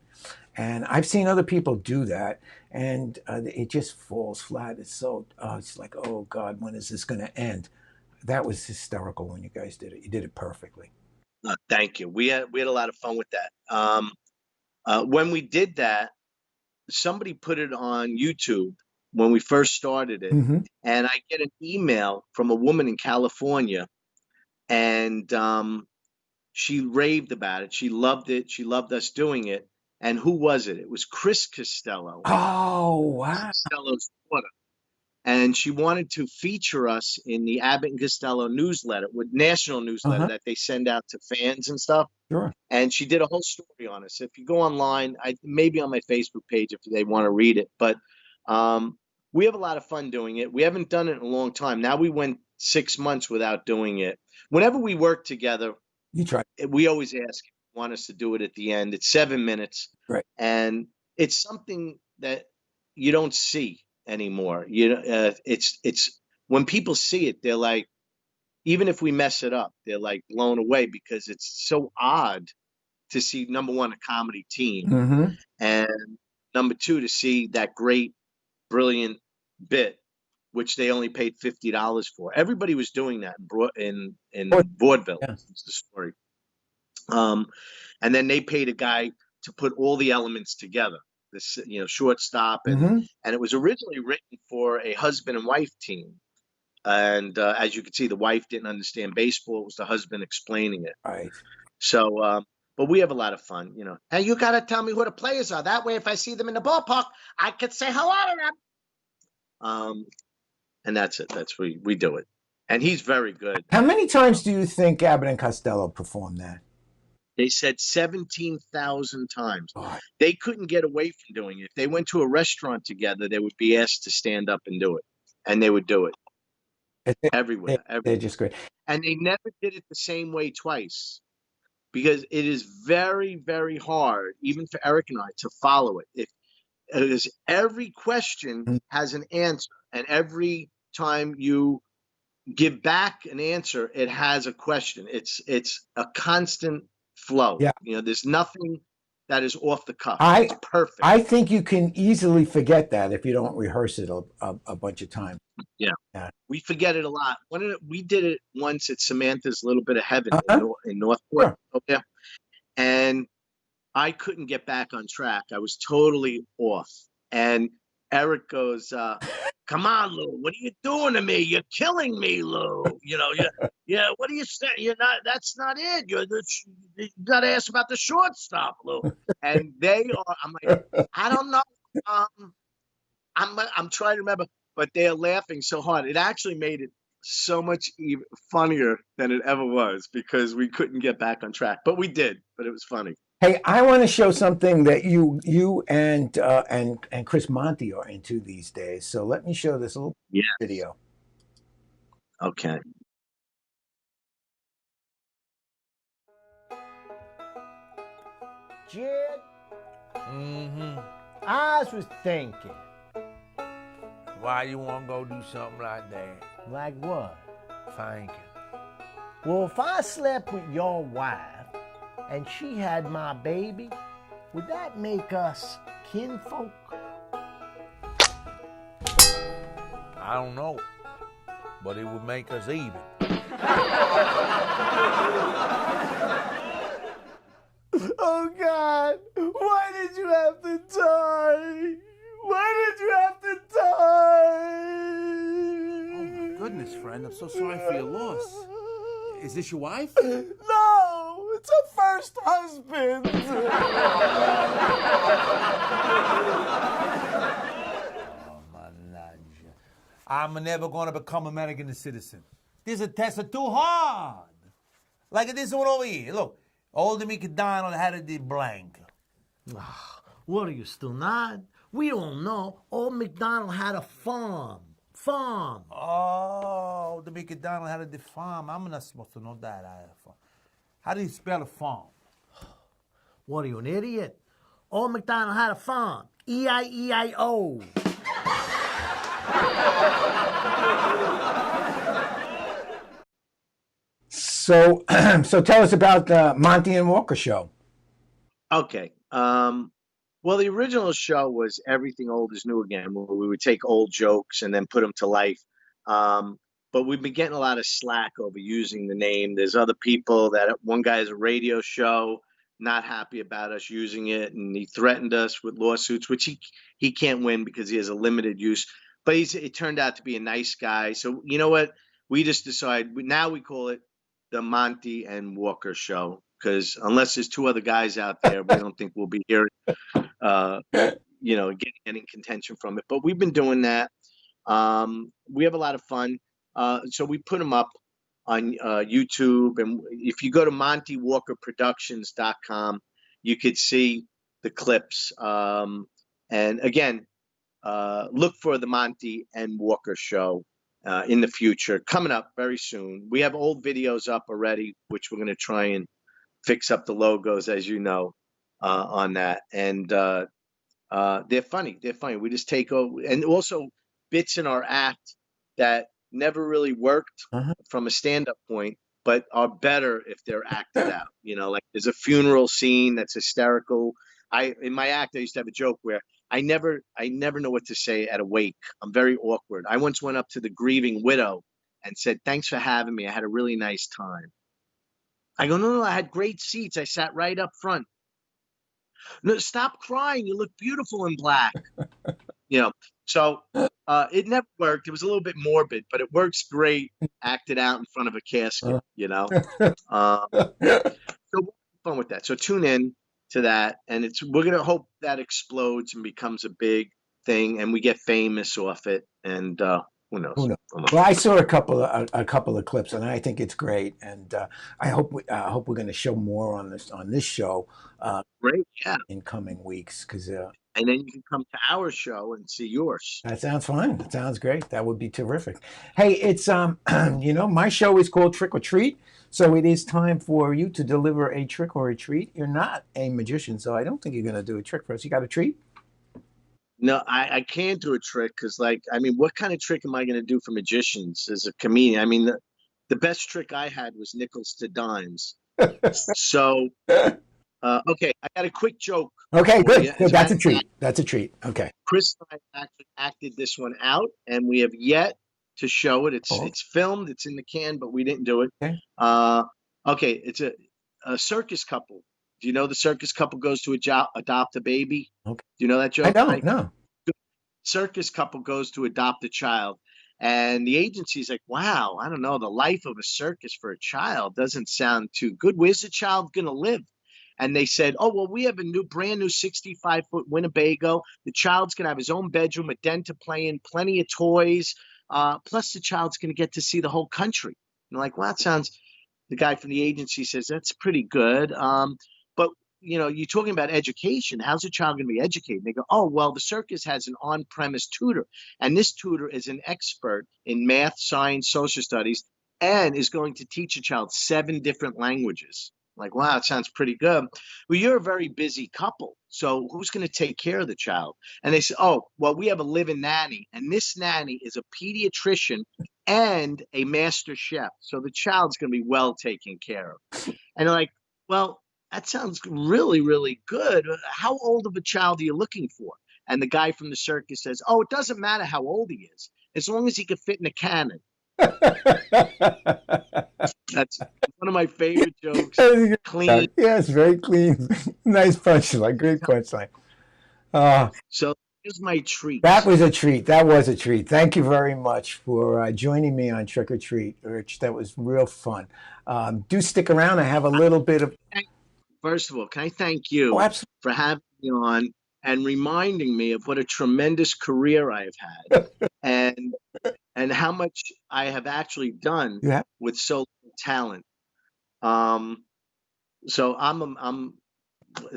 And I've seen other people do that, and it just falls flat. It's like, oh God, when is this going to end? That was hysterical when you guys did it. You did it perfectly. Thank you. We had a lot of fun with that. When we did that, somebody put it on YouTube when we first started it, Mm-hmm. and I get an email from a woman in California, and she raved about it. She loved it. She loved us doing it. And who was it? It was Chris Costello, Oh, wow. Costello's daughter. And she wanted to feature us in the Abbott and Costello newsletter, with national newsletter that they send out to fans and stuff. Sure. And she did a whole story on us. If you go online, maybe on my Facebook page if they want to read it. But we have a lot of fun doing it. We haven't done it in a long time. Now we went 6 months without doing it. Whenever we work together, You try. we always ask if you want us to do it at the end. It's 7 minutes. Right. And it's something that you don't see anymore. It's when people see it, they're like, even if we mess it up, they're like blown away, because it's so odd to see, number one, a comedy team, Mm-hmm. and number two, to see that great, brilliant bit, which they only paid $50 for. Everybody was doing that in vaudeville. Yeah. Is the story. And then they paid a guy to put all the elements together. This, shortstop, and it was originally written for a husband and wife team. And as you can see, the wife didn't understand baseball. It was the husband explaining it. Right. So, but we have a lot of fun, Hey, you got to tell me who the players are. That way, if I see them in the ballpark, I could say hello to them. And that's it. That's we do it. And he's very good. How many times do you think Abbott and Costello performed that? They said 17,000 times. Oh. They couldn't get away from doing it. If they went to a restaurant together, they would be asked to stand up and do it. And they would do it. Everywhere. They're just great. And they never did it the same way twice, because it is very, very hard, even for Eric and I, to follow it. Because every question has an answer, and every time you give back an answer, it has a question. It's a constant flow. Yeah. There's nothing that is off the cuff. It's perfect. I think you can easily forget that if you don't rehearse it a bunch of times. Yeah. We forget it a lot. We did it once at Samantha's Little Bit of Heaven in Northport. Sure. Oh, yeah. And I couldn't get back on track. I was totally off. And Eric goes, come on, Lou, what are you doing to me? You're killing me, Lou. Yeah, what are you saying? That's not it. You got to ask about the shortstop, Lou. And I'm like, I don't know. I'm trying to remember, but they're laughing so hard. It actually made it so much even funnier than it ever was, because we couldn't get back on track. But we did, but it was funny. Hey, I want to show something that you and Chris Monty are into these days. So let me show this little video. Okay. Jed, I was thinking. Why you want to go do something like that? Like what? Thinking. Well, if I slept with your wife and she had my baby, would that make us kinfolk? I don't know, but it would make us even. Oh God, why did you have to die? Why did you have to die? Oh my goodness, friend, I'm so sorry for your loss. Is this your wife? No, it's her first husband. I'm never gonna become American citizen. This test is too hard. Like this one over here. Look, Old McDonald had the blank. What are you, still not? We don't know. Old McDonald had a farm. Oh, the McDonald had the farm. I'm not supposed to know that. How do you spell a farm? What are you, an idiot? Old McDonald had a farm. E-I-E-I-O. So tell us about the Monty and Walker show. Okay. Well, the original show was Everything Old is New Again, where we would take old jokes and then put them to life. Um, but we've been getting a lot of slack over using the name. There's other people that one guy has a radio show, not happy about us using it, and he threatened us with lawsuits, which he can't win because he has a limited use. But it turned out to be a nice guy. So you know what? We just decided now we call it the Monty and Walker Show, because unless there's two other guys out there, we don't think we'll be hearing, getting contention from it. But we've been doing that. We have a lot of fun. So we put them up on YouTube. And if you go to MontyWalkerProductions.com, you could see the clips. And again, look for the Monty and Walker Show in the future, coming up very soon. We have old videos up already, which we're going to try and fix up the logos, as you know, on that. And they're funny. They're funny. We just take over. And also bits in our act that never really worked from a stand-up point, but are better if they're acted out. Like there's a funeral scene that's hysterical. In my act, I used to have a joke where I never know what to say at a wake. I'm very awkward. I once went up to the grieving widow and said, "Thanks for having me. I had a really nice time." I go, "No, I had great seats. I sat right up front." "No, stop crying. You look beautiful in black." So it never worked. It was a little bit morbid, but it works great acted out in front of a casket, So we're fun with that. So tune in to that, and we're gonna hope that explodes and becomes a big thing, and we get famous off it. And who knows? Well, I saw a couple of clips, and I think it's great. And I hope we're going to show more on this show. Great, yeah. In coming weeks, because. And then you can come to our show and see yours. That sounds fine. That sounds great. That would be terrific. Hey, it's my show is called Trick or Treat, so it is time for you to deliver a trick or a treat. You're not a magician, so I don't think you're going to do a trick for us. You got a treat? No, I can't do a trick because, what kind of trick am I going to do for magicians as a comedian? I mean, the best trick I had was nickels to dimes. So, okay, I got a quick joke. Okay, good. That's a treat. That's a treat. Okay. Chris and I actually acted this one out, and we have yet to show it. It's filmed. It's in the can, but we didn't do it. Okay. Okay, it's a circus couple. Do you know the circus couple goes to adopt a baby? Okay. Do you know that joke? I don't. No. Circus couple goes to adopt a child, and the agency's like, "Wow, I don't know. The life of a circus for a child doesn't sound too good. Where's the child going to live?" And they said, "Oh, well, we have a brand new 65-foot Winnebago. The child's going to have his own bedroom, a den to play in, plenty of toys. Plus, the child's going to get to see the whole country." And they're like, "Well, that sounds." The guy from the agency says, "That's pretty good. But you're talking about education. How's a child going to be educated?" And they go, "Oh, well, the circus has an on-premise tutor, and this tutor is an expert in math, science, social studies, and is going to teach a child 7 different languages." Like, wow, it sounds pretty good. "Well, you're a very busy couple, so who's going to take care of the child?" And they say, "Oh, well, we have a live-in nanny, and this nanny is a pediatrician and a master chef, so the child's going to be well taken care of." And they're like, "Well, that sounds really, really good. How old of a child are you looking for?" And the guy from the circus says, "Oh, it doesn't matter how old he is, as long as he can fit in a cannon." That's one of my favorite jokes. Clean. Yes, very clean. Nice punchline. Great punchline. So here's my treat. That was a treat. That was a treat. Thank you very much for joining me on Trick or Treat, Rich. That was real fun. Do stick around. I have a little bit of. First of all, can I thank you for having me on and reminding me of what a tremendous career I've had and how much I have actually done with so little talent. So and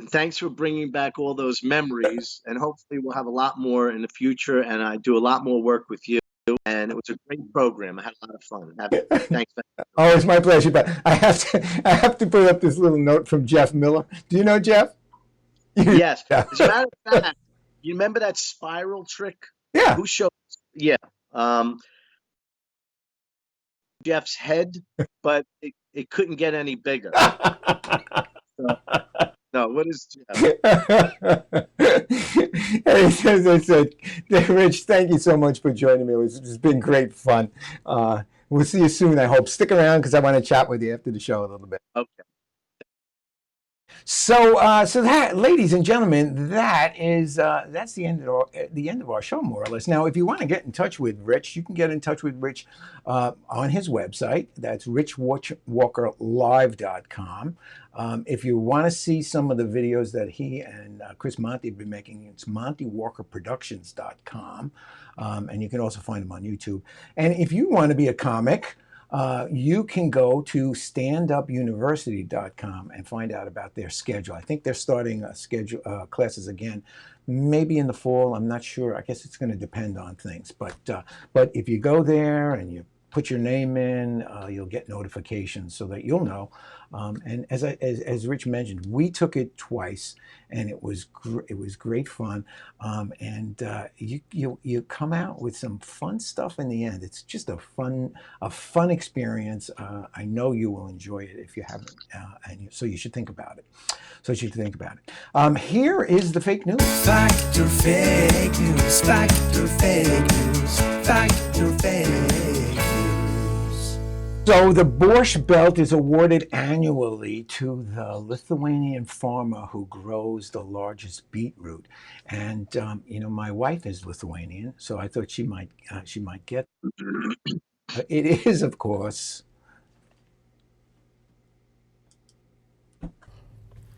thanks for bringing back all those memories, and hopefully we'll have a lot more in the future, and I do a lot more work with you. And it was a great program. I had a lot of fun. Thanks. Oh, it's my pleasure. But I have to put up this little note from Geoff Miller. Do you know Geoff? Yes. As a matter of fact, you remember that spiral trick? Yeah. Who showed? Yeah. Geoff's head, but it couldn't get any bigger. No, what is Geoff? As I said, Rich, thank you so much for joining me. It's been great fun. We'll see you soon, I hope. Stick around because I want to chat with you after the show a little bit. Okay. So that, ladies and gentlemen, that's the end of our show, more or less. Now, if you want to get in touch with Rich, you can get in touch with Rich on his website. That's richwalkerlive.com. If you want to see some of the videos that he and Chris Monty have been making, it's montywalkerproductions.com. And you can also find him on YouTube. And if you want to be a comic, you can go to standupuniversity.com and find out about their schedule. I think they're starting classes again, maybe in the fall. I'm not sure. I guess it's going to depend on things. But if you go there and you put your name in, you'll get notifications so that you'll know. And as Rich mentioned, we took it twice, and it was great fun. And you come out with some fun stuff in the end. It's just a fun experience. I know you will enjoy it if you haven't, so you should think about it. Here is the fake news. Fact or fake news, fact or fake news, fact or fake news. So the Borscht Belt is awarded annually to the Lithuanian farmer who grows the largest beetroot. And my wife is Lithuanian, so I thought she might get. It is, of course.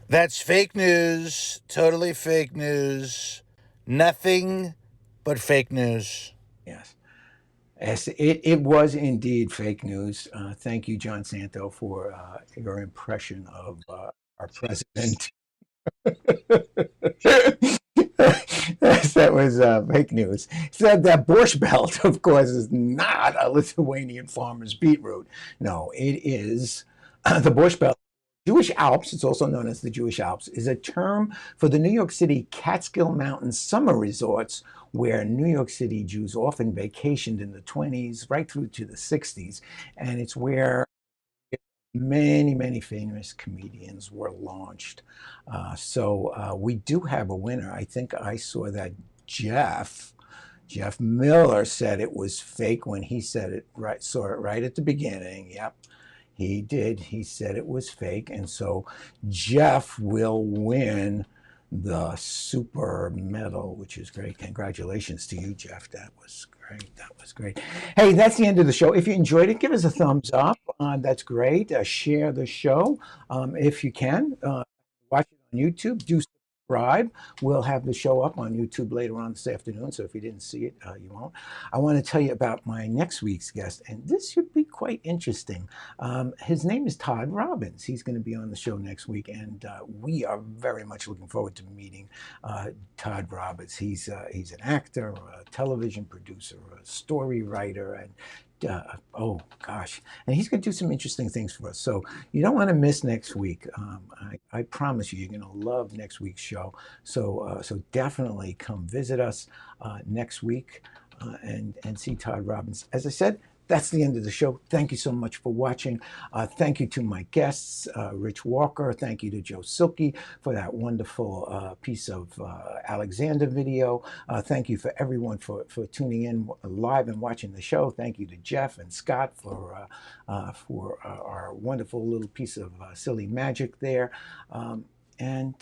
That's fake news. Totally fake news. Nothing but fake news. Yes. Yes, it was indeed fake news. Thank you, John Santo, for your impression of our president. Yes, that was fake news. So that Borscht Belt, of course, is not a Lithuanian farmer's beetroot. No, it is the Borscht Belt. Jewish Alps, it's also known as the Jewish Alps, is a term for the New York City Catskill Mountains summer resorts where New York City Jews often vacationed in the 20s right through to the 60s. And it's where many, many famous comedians were launched. So we do have a winner. I think I saw that Geoff Miller said it was fake when he said it right, saw it right at the beginning. Yep. He did. He said it was fake. And so Geoff will win the super medal, which is great. Congratulations to you, Geoff. That was great. Hey, that's the end of the show. If you enjoyed it, give us a thumbs up. That's great. Share the show if you can. Watch it on YouTube. Do subscribe. We'll have the show up on YouTube later on this afternoon, so if you didn't see it, you won't. I want to tell you about my next week's guest, and this should be quite interesting. His name is Todd Robbins. He's going to be on the show next week, and we are very much looking forward to meeting Todd Robbins. He's an actor, a television producer, a story writer, and oh gosh, and he's going to do some interesting things for us. So you don't want to miss next week. I promise you, you're going to love next week's show. So definitely come visit us next week and see Todd Robbins. As I said, that's the end of the show. Thank you so much for watching. Thank you to my guests, Rich Walker. Thank you to Joe Silky for that wonderful piece of Alexander video. Thank you for everyone for tuning in live and watching the show. Thank you to Geoff and Scott for our wonderful little piece of silly magic there. And